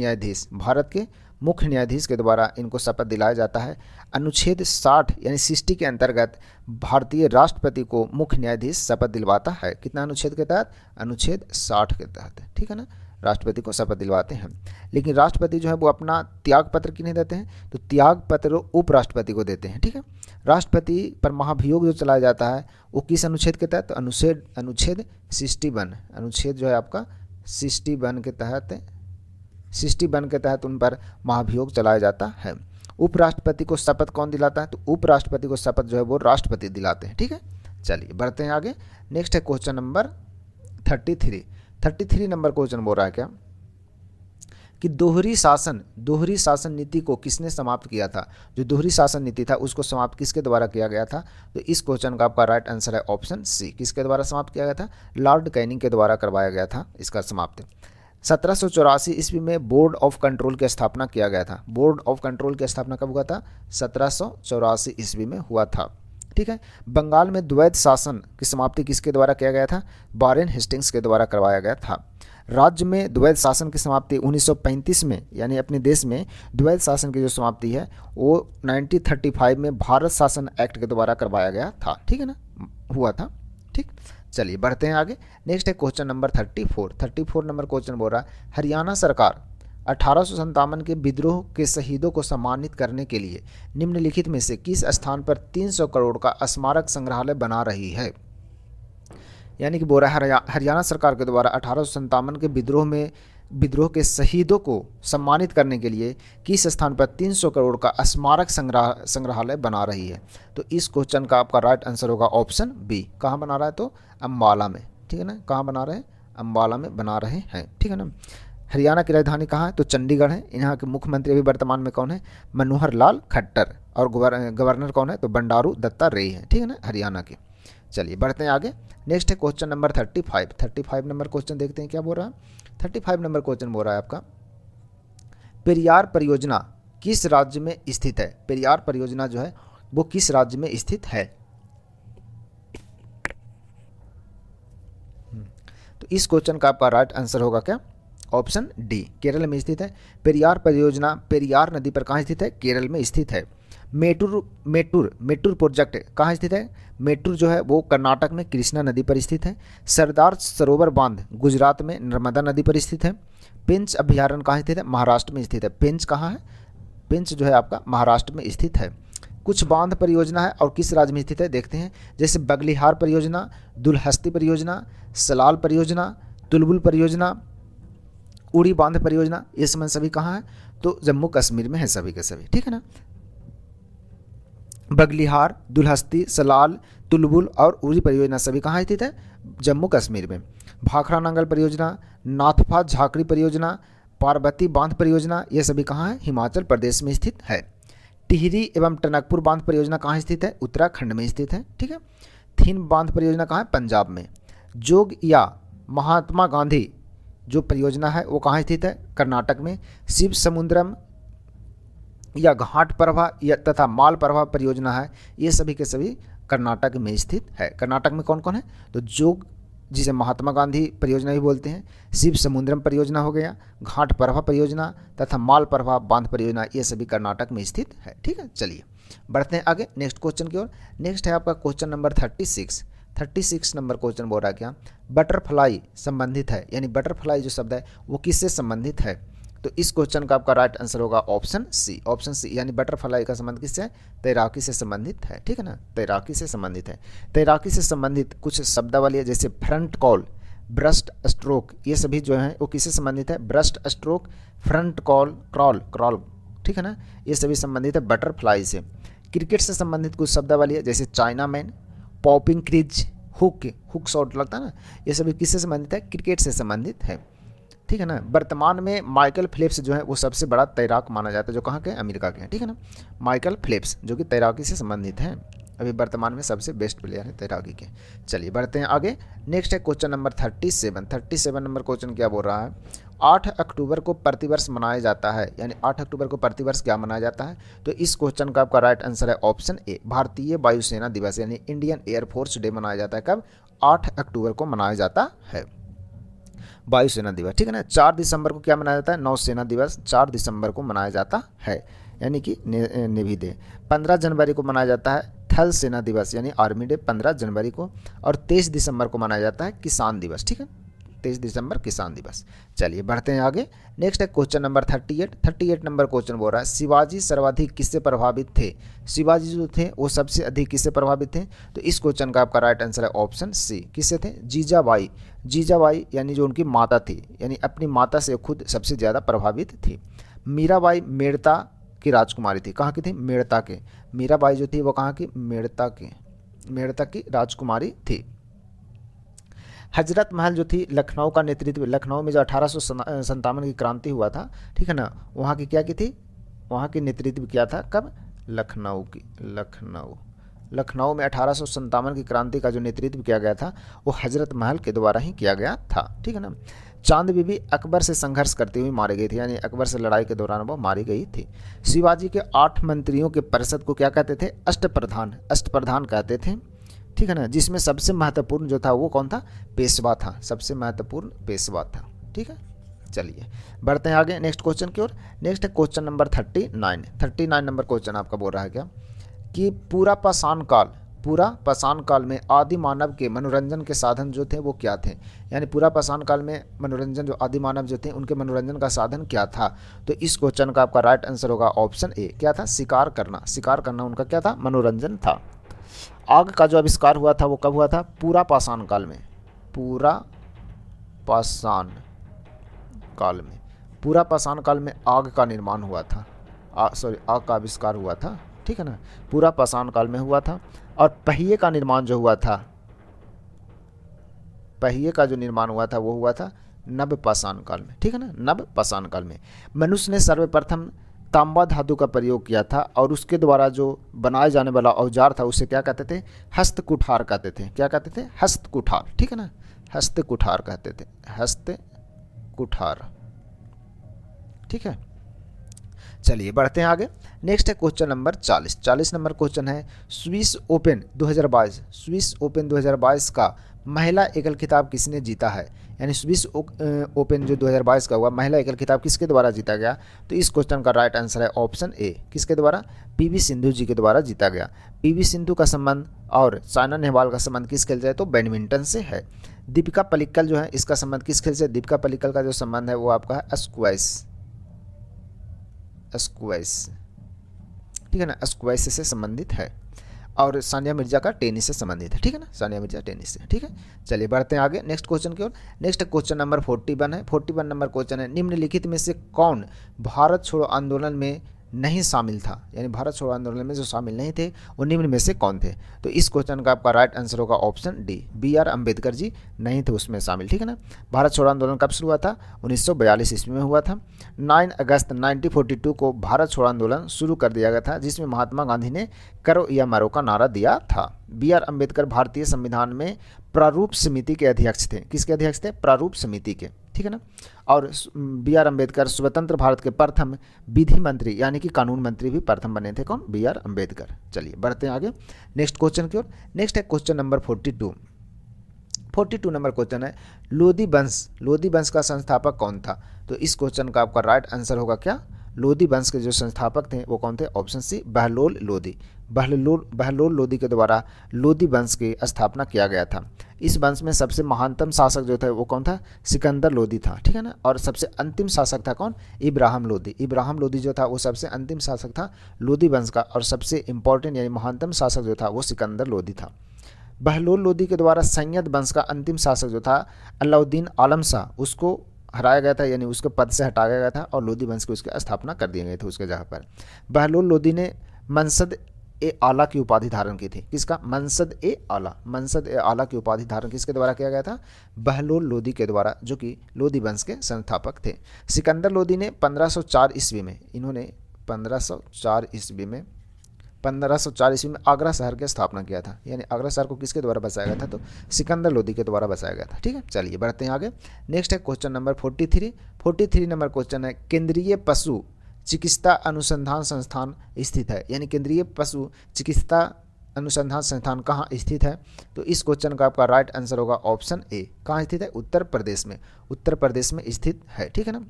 न्यायाधीश के द्वारा इनको शपथ दिलाया जाता है। अनुच्छेद 60 यानी 60 के अंतर्गत भारतीय राष्ट्रपति को मुख्य न्यायाधीश शपथ दिलवाता है। कितना अनुच्छेद के तहत? अनुच्छेद 60 के तहत, ठीक है ना, राष्ट्रपति को शपथ दिलवाते हैं। लेकिन राष्ट्रपति जो है वो अपना त्याग पत्र किन्हें देते हैं? तो त्याग पत्र उपराष्ट्रपति को देते हैं, ठीक है। राष्ट्रपति पर महाभियोग जो चलाया जाता है वो किस अनुच्छेद के तहत? अनुच्छेद 61, अनुच्छेद जो है आपका 61 के तहत उन पर महाभियोग चलाया जाता है। उपराष्ट्रपति को शपथ कौन दिलाता है? तो उपराष्ट्रपति को शपथ जो है वो राष्ट्रपति दिलाते हैं, ठीक है। चलिए बढ़ते हैं आगे। नेक्स्ट है क्वेश्चन नंबर 33 नंबर क्वेश्चन बोल रहा है क्या कि दोहरी शासन नीति को किसने समाप्त किया था? जो दोहरी शासन नीति था उसको समाप्त किसके द्वारा किया गया था? तो इस क्वेश्चन का आपका राइट आंसर है ऑप्शन सी, किसके द्वारा समाप्त किया गया था? लॉर्ड कैनिंग के द्वारा करवाया गया था इसका समाप्त। 1784 ईस्वी में बोर्ड ऑफ कंट्रोल की स्थापना किया गया था। बोर्ड ऑफ कंट्रोल की स्थापना कब हुआ था? 1784 ईस्वी में हुआ था, ठीक है। बंगाल में द्वैध शासन की समाप्ति किसके द्वारा किया गया था? वारेन हेस्टिंग्स के द्वारा करवाया गया था। राज्य में द्वैध शासन की समाप्ति 1935 में, यानी अपने देश में द्वैध शासन की जो समाप्ति है वो 1935 में भारत शासन एक्ट के द्वारा करवाया गया था, ठीक है ना, हुआ था, ठीक। चलिए बढ़ते हैं आगे। नेक्स्ट है क्वेश्चन नंबर 34 नंबर क्वेश्चन बोल रहा है, हरियाणा सरकार 1857 के विद्रोह के शहीदों को सम्मानित करने के लिए निम्नलिखित में से किस स्थान पर 300 करोड़ का स्मारक संग्रहालय बना रही है? यानी कि बोल रहा है हरियाणा सरकार के द्वारा 1857 के विद्रोह के शहीदों को सम्मानित करने के लिए किस स्थान पर 300 करोड़ का स्मारक संग्रहालय बना रही है? तो इस क्वेश्चन का आपका राइट आंसर होगा ऑप्शन बी। कहाँ बना रहा है? तो अम्बाला में, ठीक है ना, कहाँ बना रहे हैं? अम्बाला में बना रहे हैं, ठीक है ना। हरियाणा की राजधानी कहाँ है? तो चंडीगढ़ है। यहाँ के मुख्यमंत्री अभी वर्तमान में कौन है? मनोहर लाल खट्टर। और गवर्नर कौन है? तो बंडारू दत्तात्रेय है, ठीक है ना, हरियाणा के। चलिए बढ़ते हैं आगे। नेक्स्ट है क्वेश्चन नंबर 35 नंबर क्वेश्चन देखते हैं क्या बोल रहा है। 35 नंबर क्वेश्चन बोल रहा है आपका, पेरियार परियोजना किस राज्य में स्थित है? पेरियार परियोजना जो है वो किस राज्य में स्थित है? तो इस क्वेश्चन का आपका राइट आंसर होगा क्या? ऑप्शन डी, केरल में स्थित है। पेरियार परियोजना पेरियार नदी पर कहाँ स्थित है? केरल में स्थित है। मेटूर प्रोजेक्ट कहाँ स्थित है? मेटूर जो है वो कर्नाटक में कृष्णा नदी पर स्थित है। सरदार सरोवर बांध गुजरात में नर्मदा नदी पर स्थित है। पेंच अभयारण्य कहाँ स्थित है? महाराष्ट्र में स्थित है। पेंच कहाँ है? पेंच जो है आपका महाराष्ट्र में स्थित है। कुछ बांध परियोजना है और किस राज्य में स्थित है देखते हैं, जैसे बगलिहार परियोजना, दुलहस्ती परियोजना, सलाल परियोजना, तुलबुल परियोजना, उड़ी बांध परियोजना, ये संबंध सभी कहाँ है? तो जम्मू कश्मीर में है सभी के सभी, ठीक है ना। बगलिहार, दुल्हस्ती, सलाल, तुलबुल और उड़ी परियोजना सभी कहाँ स्थित है? जम्मू कश्मीर में। भाखड़ा नांगल परियोजना, नाथपा झाकड़ी परियोजना, पार्वती बांध परियोजना, ये सभी कहाँ है? हिमाचल प्रदेश में स्थित है। टिहरी एवं टनकपुर बांध परियोजना कहाँ स्थित है? उत्तराखंड में स्थित है, ठीक है। थीन बांध परियोजना कहाँ है? पंजाब में। जोग या महात्मा गांधी जो परियोजना है वो कहाँ स्थित है? कर्नाटक में। शिव समुद्रम या घाट प्रभा या तथा माल प्रभा परियोजना है, ये सभी के सभी कर्नाटक में स्थित है। कर्नाटक में कौन कौन है? तो जोग, जिसे महात्मा गांधी परियोजना भी बोलते हैं, शिव समुद्रम परियोजना हो गया, घाट प्रभा परियोजना तथा माल प्रभा बांध परियोजना, ये सभी कर्नाटक में स्थित है, ठीक है। चलिए बढ़ते हैं आगे नेक्स्ट क्वेश्चन की ओर। नेक्स्ट है आपका क्वेश्चन नंबर 36 नंबर क्वेश्चन बोल रहा है क्या? बटरफ्लाई संबंधित है, यानी बटरफ्लाई जो शब्द है वो किससे संबंधित है? तो इस क्वेश्चन का आपका राइट आंसर होगा ऑप्शन सी, यानी बटरफ्लाई का संबंध किससे है? तैराकी से संबंधित है, ठीक है ना। तैराकी से संबंधित है। तैराकी से संबंधित कुछ शब्दावली है, जैसे फ्रंट कॉल, ब्रस्ट स्ट्रोक, ये सभी जो है वो किससे संबंधित है? Burst stroke, front call, crawl, ठीक है ना, ये सभी संबंधित है बटरफ्लाई से। क्रिकेट से संबंधित कुछ शब्दावली है, जैसे China man, popping crease, hook shot लगता है ना, ये सभी किससे संबंधित है? क्रिकेट से संबंधित है, ठीक है ना। वर्तमान में माइकल फेल्प्स जो है वो सबसे बड़ा तैराक माना जाता है, जो कहाँ के? अमेरिका के हैं, ठीक है ना। माइकल फेल्प्स जो कि तैराकी से संबंधित हैं, अभी वर्तमान में सबसे बेस्ट प्लेयर है तैराकी के। चलिए बढ़ते हैं आगे। नेक्स्ट है क्वेश्चन नंबर 37 नंबर क्वेश्चन क्या बोल रहा है? 8 अक्टूबर को प्रतिवर्ष मनाया जाता है, यानी 8 अक्टूबर को प्रतिवर्ष क्या मनाया जाता है? तो इस क्वेश्चन का आपका राइट आंसर है ऑप्शन ए, भारतीय वायुसेना दिवस, यानी इंडियन एयरफोर्स डे मनाया जाता है। कब? 8 अक्टूबर को मनाया जाता है वायुसेना दिवस, ठीक है ना। 4 दिसंबर को क्या मनाया जाता है? नौसेना दिवस 4 दिसंबर को मनाया जाता है, यानी कि नेवी डे। 15 जनवरी को मनाया जाता है थल सेना दिवस, यानी आर्मी डे 15 जनवरी को। और 23 दिसंबर को मनाया जाता है किसान दिवस, ठीक है, 23 दिसंबर किसान दिवस। चलिए बढ़ते हैं आगे। नेक्स्ट है क्वेश्चन नंबर 38 नंबर क्वेश्चन बोल रहा है शिवाजी सर्वाधिक किससे प्रभावित थे? शिवाजी जो थे वो सबसे अधिक किससे प्रभावित थे? तो इस क्वेश्चन का आपका राइट आंसर है ऑप्शन सी, किससे थे? जीजाबाई, यानी जो उनकी माता थी, यानी अपनी माता से खुद सबसे ज़्यादा प्रभावित थी। मीराबाई मेड़ता की राजकुमारी थी, कहाँ की थी? मेड़ता के। मीराबाई जो थी वो कहाँ की? मेड़ता की राजकुमारी थी। हजरत महल जो थी लखनऊ का नेतृत्व, लखनऊ में जो 1857 की क्रांति हुआ था, ठीक है ना, वहाँ की क्या की थी? वहाँ की नेतृत्व किया था कब? लखनऊ में 1857 की क्रांति का जो नेतृत्व किया गया था वो हजरत महल के द्वारा ही किया गया था, ठीक है ना। चांद बीबी अकबर से संघर्ष करती हुई मारी गई थी, यानी अकबर से लड़ाई के दौरान वो मारी गई थी। शिवाजी के 8 मंत्रियों के परिषद को क्या कहते थे? अष्टप्रधान कहते थे, ठीक है ना, जिसमें सबसे महत्वपूर्ण जो था वो कौन था? पेशवा था, सबसे महत्वपूर्ण पेशवा था, ठीक है। चलिए बढ़ते हैं आगे नेक्स्ट क्वेश्चन की ओर। नेक्स्ट है क्वेश्चन नंबर 39 नंबर क्वेश्चन आपका बोल रहा है क्या कि पूरा पाषाण काल में आदि मानव के मनोरंजन के साधन जो थे वो क्या थे? यानी पूरा पाषाण काल में मनोरंजन, जो आदि मानव जो थे उनके मनोरंजन का साधन क्या था? तो इस क्वेश्चन का आपका राइट आंसर होगा ऑप्शन ए, क्या था? शिकार करना उनका क्या था? मनोरंजन था। आग का जो आविष्कार हुआ था वो कब हुआ था? पूरा पाषाण काल में आग का निर्माण हुआ था, आग का आविष्कार हुआ था, ठीक है ना, पूरा पाषाण काल में हुआ था। और पहिए का निर्माण जो हुआ था, पहिए का जो निर्माण हुआ था वो हुआ था नव पाषाण काल में, ठीक है ना, नव पाषाण काल में। मनुष्य ने सर्वप्रथम तांबा धातु का प्रयोग किया था और उसके द्वारा जो बनाए जाने वाला औजार था उसे क्या कहते थे? हस्तकुठार कहते थे। क्या कहते थे? हस्तकुठार, ठीक है ना, हस्तकुठार कहते थे, हस्तकुठार, ठीक है। चलिए बढ़ते हैं आगे। नेक्स्ट है क्वेश्चन नंबर 40 नंबर क्वेश्चन है स्विस ओपन 2022 का महिला एकल खिताब किसने जीता है? यानी स्विस ओपन जो 2022 का हुआ, महिला एकल खिताब किसके द्वारा जीता गया? तो इस क्वेश्चन का राइट आंसर है ऑप्शन ए, किसके द्वारा? पीवी सिंधु जी के द्वारा जीता गया। पीवी सिंधु का संबंध और साइना नेहवाल का संबंध किस खेल से है? तो बैडमिंटन से है। दीपिका पल्लिकल जो है इसका संबंध किस खेल से? दीपिका पल्लिकल का जो संबंध है वो आपका है स्क्वैश, ठीक है ना, स्क्वैश से संबंधित है। और सानिया मिर्जा का टेनिस से संबंधित है, ठीक है ना, सानिया मिर्जा टेनिस से, ठीक है। चलिए बढ़ते हैं आगे नेक्स्ट क्वेश्चन की ओर। नेक्स्ट क्वेश्चन नंबर 41 है। 41 नंबर क्वेश्चन है, निम्नलिखित में से कौन भारत छोड़ो आंदोलन में नहीं शामिल था, यानी भारत छोड़ो आंदोलन में जो शामिल नहीं थे वो निम्न में से कौन थे। तो इस क्वेश्चन का आपका राइट आंसर होगा option D, B R Ambedkar ji नहीं थे उसमें शामिल, ठीक है ना। भारत छोड़ो आंदोलन कब शुरू हुआ था, 1942 ईस्वी में हुआ था। 9 अगस्त 1942 को भारत छोड़ो आंदोलन शुरू कर दिया गया था, जिसमें महात्मा गांधी ने करो या मरो का नारा दिया था। बी आर अम्बेडकर भारतीय संविधान में प्रारूप समिति के अध्यक्ष थे, किसके अध्यक्ष थे, प्रारूप समिति के, ठीक है ना। और बी आर अम्बेडकर स्वतंत्र भारत के प्रथम विधि मंत्री यानी कि कानून मंत्री भी प्रथम बने थे, कौन, बी आर अम्बेडकर। चलिए बढ़ते हैं आगे नेक्स्ट क्वेश्चन की ओर। नेक्स्ट है क्वेश्चन नंबर 42। 42 नंबर क्वेश्चन है, लोधी वंश का संस्थापक कौन था। तो इस क्वेश्चन का आपका राइट आंसर होगा क्या, लोधी वंश के जो संस्थापक थे वो कौन थे, ऑप्शन सी बहलोल लोधी। बहलोल लोधी के द्वारा लोधी वंश की स्थापना किया गया था। इस वंश में सबसे महानतम शासक जो था वो कौन था, सिकंदर लोधी था, ठीक है ना। और सबसे अंतिम शासक था कौन, इब्राहिम लोधी। इब्राहिम लोधी जो था वो सबसे अंतिम शासक था लोधी वंश का, और सबसे इंपॉर्टेंट यानी महानतम शासक जो था वो सिकंदर लोधी था। बहलोल लोधी के द्वारा सैयद वंश का अंतिम शासक जो था अलाउद्दीन आलम शाह, उसको हराया गया था, यानी उसके पद से हटाया गया था और लोधी वंश की उसकी स्थापना कर दिए गए थे उसके जगह पर। बहलोल लोधी ने मनसद ए आला की उपाधि धारण की थी, किसका, मनसद ए आला। मनसद ए आला की उपाधि धारण किसके द्वारा किया गया था, बहलोल लोधी के द्वारा, जो कि लोधी वंश के संस्थापक थे। सिकंदर लोधी ने 1504 ईस्वी में, इन्होंने 1504 ईस्वी में 1504 ईस्वी में आगरा शहर की स्थापना किया था, यानी आगरा शहर को किसके द्वारा बसाया गया था, तो सिकंदर लोधी के द्वारा बसाया गया था, ठीक है। चलिए बढ़ते हैं आगे। नेक्स्ट है क्वेश्चन नंबर 43। 43 नंबर क्वेश्चन है, केंद्रीय पशु चिकित्सा अनुसंधान संस्थान स्थित है, यानी केंद्रीय पशु चिकित्सा अनुसंधान संस्थान कहाँ स्थित है। तो इस क्वेश्चन का आपका राइट आंसर होगा ऑप्शन ए, कहाँ स्थित है, उत्तर प्रदेश में, उत्तर प्रदेश में स्थित है, ठीक है ना।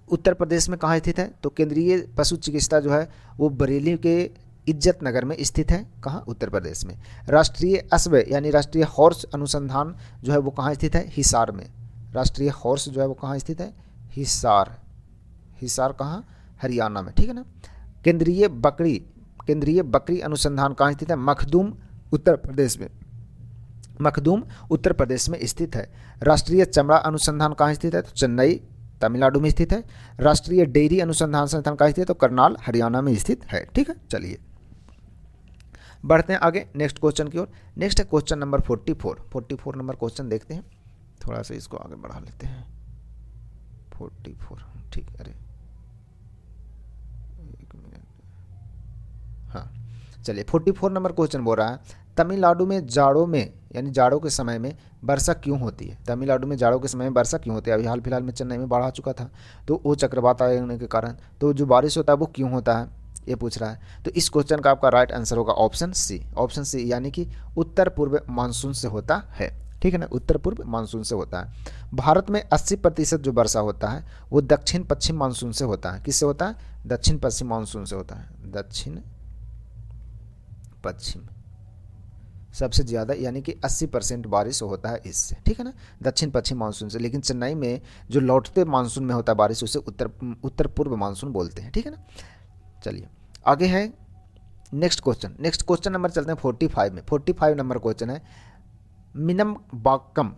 उत्तर प्रदेश में कहाँ स्थित है, तो केंद्रीय पशु चिकित्सा जो है वो बरेली के इज्जत नगर में स्थित है, कहाँ, उत्तर प्रदेश में। राष्ट्रीय अश्व यानी राष्ट्रीय हॉर्स अनुसंधान जो है वो कहाँ स्थित है, हिसार में। राष्ट्रीय हॉर्स जो है वो कहाँ स्थित है, हिसार। हिसार कहाँ, हरियाणा में, ठीक है ना। केंद्रीय बकरी अनुसंधान कहाँ स्थित है, मखदूम, उत्तर प्रदेश में। मखदूम उत्तर प्रदेश में स्थित है। राष्ट्रीय चमड़ा अनुसंधान कहाँ स्थित है, तो चेन्नई, तमिलनाडु में स्थित है। राष्ट्रीय डेयरी अनुसंधान संस्थान कहाँ स्थित है, तो करनाल, हरियाणा में स्थित है, ठीक है। चलिए बढ़ते हैं आगे नेक्स्ट क्वेश्चन की ओर। नेक्स्ट है क्वेश्चन नंबर 44। 44 नंबर क्वेश्चन देखते हैं, थोड़ा सा इसको आगे बढ़ा लेते हैं। 44, ठीक, अरे एक मिनट, हाँ चलिए 44 नंबर क्वेश्चन बोल रहा है, तमिलनाडु में जाड़ों में यानी जाड़ों के समय में वर्षा क्यों होती है। तमिलनाडु में जाड़ों के समय में वर्षा क्यों होती है, अभी हाल फिलहाल में चेन्नई में बाढ़ आ चुका था, तो वो चक्रवात आने के कारण तो जो बारिश होता है वो क्यों होता है, ये पूछ रहा है। तो इस क्वेश्चन का आपका राइट आंसर होगा ऑप्शन सी, ऑप्शन सी यानी कि उत्तर पूर्व मानसून से होता है, ठीक है ना, उत्तर पूर्व मानसून से होता है। भारत में 80% जो वर्षा होता है वो दक्षिण पश्चिम मानसून से होता है, किससे होता है, दक्षिण पश्चिम मानसून से होता है, दक्षिण पश्चिम सबसे ज़्यादा, यानी कि 80% बारिश होता है इससे, ठीक है ना, दक्षिण पश्चिम मानसून से। लेकिन चेन्नई में जो लौटते मानसून में होता है बारिश उसे उत्तर पूर्व मानसून बोलते हैं, ठीक है ना। चलिए आगे है next question. Next question number चलते हैं 45 में। 45 नंबर क्वेश्चन है, मिनमबाक्कम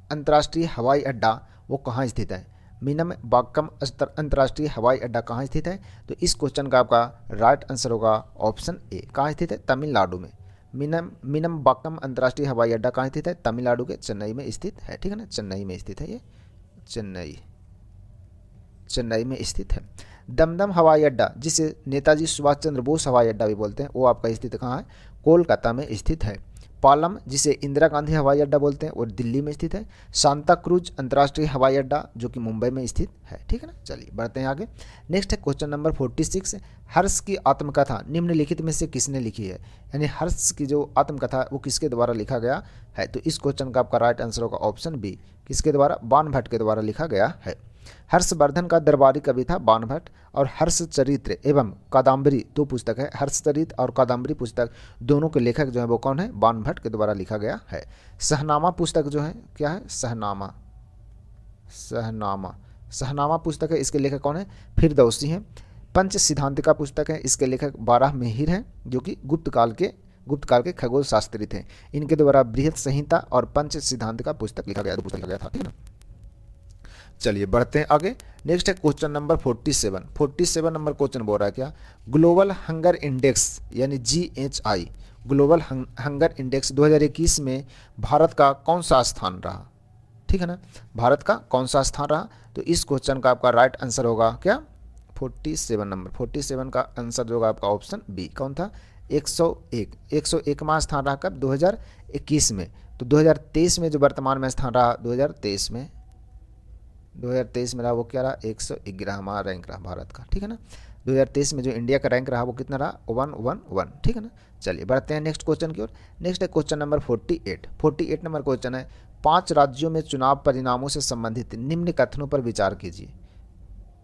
अंतर्राष्ट्रीय हवाई अड्डा वो कहाँ स्थित है। मिनमबाक्कम अंतर्राष्ट्रीय हवाई अड्डा कहाँ स्थित है। तो इस क्वेश्चन का आपका राइट आंसर होगा ऑप्शन ए, कहाँ स्थित है, तमिलनाडु में। मिनमबाक्कम अंतर्राष्ट्रीय हवाई अड्डा कहाँ स्थित है, तमिलनाडु के चेन्नई में स्थित है, ठीक है ना, चेन्नई में स्थित है, ये चेन्नई में स्थित है। दमदम हवाई अड्डा जिसे नेताजी सुभाष चंद्र बोस हवाई अड्डा भी बोलते हैं वो आपका स्थित कहाँ है, कोलकाता में स्थित है। पालम जिसे इंदिरा गांधी हवाई अड्डा बोलते हैं वो दिल्ली में स्थित है। सांता क्रूज अंतर्राष्ट्रीय हवाई अड्डा जो कि मुंबई में स्थित है, ठीक है ना। चलिए बढ़ते हैं आगे। नेक्स्ट है क्वेश्चन नंबर 46, हर्ष की आत्मकथा निम्नलिखित में से किसने लिखी है, यानी हर्ष की जो आत्मकथा वो किसके द्वारा लिखा गया है। तो इस क्वेश्चन का आपका राइट आंसर होगा ऑप्शन बी, किसके द्वारा, बाणभट्ट के द्वारा लिखा गया है। हर्षवर्धन का दरबारी कवि था बाणभट्ट, और हर्षचरित्र एवं कादम्बरी दो पुस्तक है, हर्षचरित्र और कादम्बरी पुस्तक दोनों के लेखक जो है वो कौन है, बाणभट्ट के द्वारा लिखा गया है। सहनामा पुस्तक जो है क्या है, सहनामा पुस्तक है, इसके लेखक कौन है, फिरदौसी हैं। पंच सिद्धांतिका पुस्तक है, इसके लेखक बारह मिहिर हैं जो कि गुप्त काल के खगोल शास्त्री थे। इनके द्वारा बृहत संहिता और पंच सिद्धांतिका पुस्तक लिखा गया था, ठीक है ना। चलिए बढ़ते हैं आगे। नेक्स्ट है क्वेश्चन नंबर 47 नंबर क्वेश्चन बोल रहा है क्या, ग्लोबल हंगर इंडेक्स यानी GHI ग्लोबल हंगर इंडेक्स 2021 में भारत का कौन सा स्थान रहा, ठीक है ना। भारत का कौन सा स्थान रहा, तो इस क्वेश्चन का आपका राइट आंसर होगा क्या 47 नंबर। 47 का आंसर जो होगा आपका ऑप्शन बी, कौन था 101वां स्थान रहा कब 2021 में। तो 2023 में जो वर्तमान में स्थान रहा 2023 में रहा वो क्या रहा 111वां रैंक रहा भारत का, ठीक है ना। 2023 में जो इंडिया का रैंक रहा वो कितना रहा 111, ठीक है ना। चलिए बढ़ते हैं नेक्स्ट क्वेश्चन की ओर। नेक्स्ट है क्वेश्चन नंबर 48 नंबर क्वेश्चन है, 5 राज्यों में चुनाव परिणामों से संबंधित निम्न कथनों पर विचार कीजिए।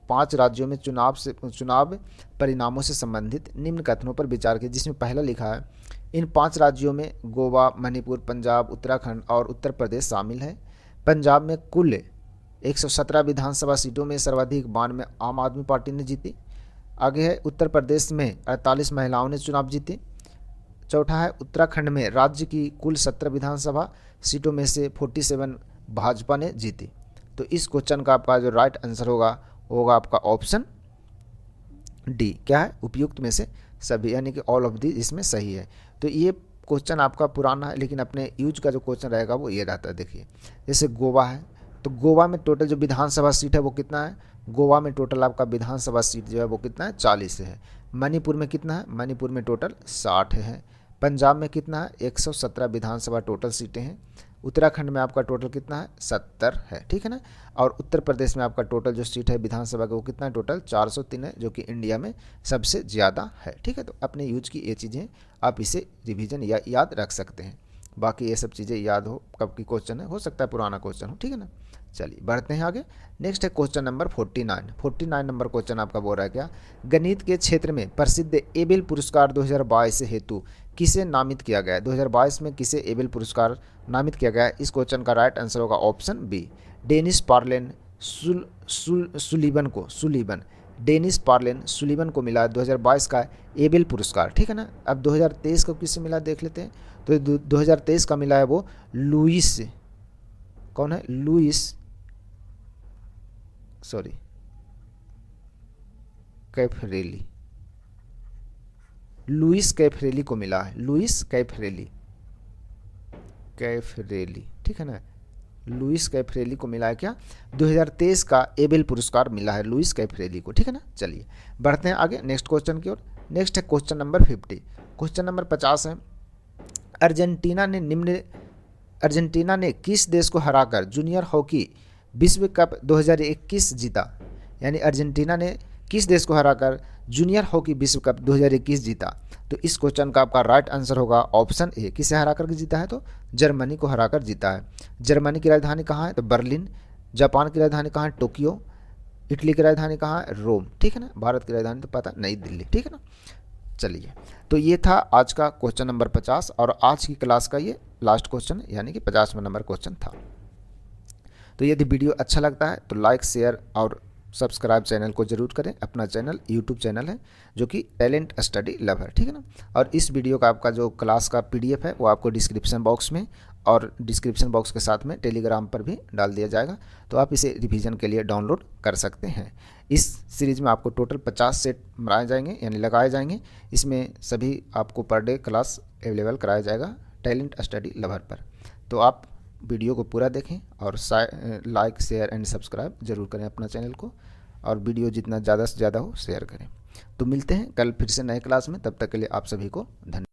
5 राज्यों में चुनाव परिणामों से संबंधित निम्न कथनों पर विचार कीजिए, जिसमें पहला लिखा है इन 5 राज्यों में गोवा, मणिपुर, पंजाब, उत्तराखंड और उत्तर प्रदेश शामिल है। पंजाब में कुल 117 विधानसभा सीटों में सर्वाधिक 92 आम आदमी पार्टी ने जीती। आगे है उत्तर प्रदेश में 48 महिलाओं ने चुनाव जीते। चौथा है उत्तराखंड में राज्य की कुल 17 विधानसभा सीटों में से 47 भाजपा ने जीती। तो इस क्वेश्चन का आपका जो राइट आंसर होगा आपका ऑप्शन डी, क्या है उपयुक्त में से सभी, यानी कि ऑल ऑफ दी इसमें सही है। तो ये क्वेश्चन आपका पुराना है, लेकिन अपने यूज का जो क्वेश्चन रहेगा वो ये रहता है। देखिए जैसे गोवा है, तो गोवा में टोटल जो विधानसभा सीट है वो कितना है, गोवा में टोटल आपका विधानसभा सीट जो है वो कितना है 40 है। मणिपुर में कितना है, मणिपुर में टोटल 60 है। पंजाब में कितना है 117 विधानसभा टोटल सीटें हैं। उत्तराखंड में आपका टोटल कितना है 70 है, ठीक है ना। और उत्तर प्रदेश में आपका टोटल जो सीट है विधानसभा का वो कितना है टोटल 403 है, जो कि इंडिया में सबसे ज़्यादा है, ठीक है। तो अपने यूज की ये चीज़ें आप इसे रिवीजन या याद रख सकते हैं। बाकी ये सब चीज़ें याद हो कब की क्वेश्चन है, हो सकता है पुराना क्वेश्चन हो, ठीक है ना। चलिए बढ़ते हैं आगे। नेक्स्ट है क्वेश्चन नंबर 49 नंबर क्वेश्चन आपका बोल रहा है क्या, गणित के क्षेत्र में प्रसिद्ध एबेल पुरस्कार 2022 हेतु किसे नामित किया गया है। 2022 में किसे एबेल पुरस्कार नामित किया गया है, इस क्वेश्चन का राइट आंसर होगा ऑप्शन बी, डेनिस पार्लेन सुलीवन को मिला 2022 का एबेल पुरस्कार, ठीक है ना। अब 2023 को किससे मिला देख लेते हैं। तो 2023 का मिला है वो लुइस, कौन है लुइस कैफरेली को मिला है, लुइस कैफरेली, ठीक है ना। लुइस कैफरेली को मिला है क्या 2023 का एबेल पुरस्कार मिला है लुइस कैफरेली को, ठीक है ना। चलिए बढ़ते हैं आगे नेक्स्ट क्वेश्चन की ओर। नेक्स्ट है क्वेश्चन नंबर 50। क्वेश्चन नंबर 50 है, अर्जेंटीना ने किस देश को हराकर जूनियर हॉकी विश्व कप 2021 जीता। यानी अर्जेंटीना ने किस देश को हराकर जूनियर हॉकी विश्व कप 2021 जीता। तो इस क्वेश्चन का आपका राइट आंसर होगा ऑप्शन ए, किसे हराकर जीता है, तो जर्मनी को हराकर जीता है। जर्मनी की राजधानी कहाँ है, तो बर्लिन। जापान की राजधानी कहाँ है, टोक्यो। इटली की राजधानी कहाँ है, रोम, ठीक है ना। भारत की राजधानी तो पता नई दिल्ली, ठीक है ना। चलिए तो ये था आज का क्वेश्चन नंबर 50 और आज की क्लास का ये लास्ट क्वेश्चन यानी कि 50वां नंबर क्वेश्चन था। तो यदि वीडियो अच्छा लगता है तो लाइक शेयर और सब्सक्राइब चैनल को जरूर करें। अपना चैनल यूट्यूब चैनल है जो कि टैलेंट स्टडी लव है, ठीक है ना। और इस वीडियो का आपका जो क्लास का PDF है वो आपको डिस्क्रिप्शन बॉक्स में और डिस्क्रिप्शन बॉक्स के साथ में टेलीग्राम पर भी डाल दिया जाएगा, तो आप इसे रिवीजन के लिए डाउनलोड कर सकते हैं। इस सीरीज़ में आपको टोटल 50 सेट बनाए जाएंगे यानी लगाए जाएंगे। इसमें सभी आपको पर डे क्लास अवेलेबल कराया जाएगा टैलेंट स्टडी लवर पर। तो आप वीडियो को पूरा देखें और लाइक शेयर एंड सब्सक्राइब जरूर करें अपना चैनल को, और वीडियो जितना ज़्यादा से ज़्यादा हो शेयर करें। तो मिलते हैं कल फिर से नए क्लास में, तब तक के लिए आप सभी को धन्यवाद।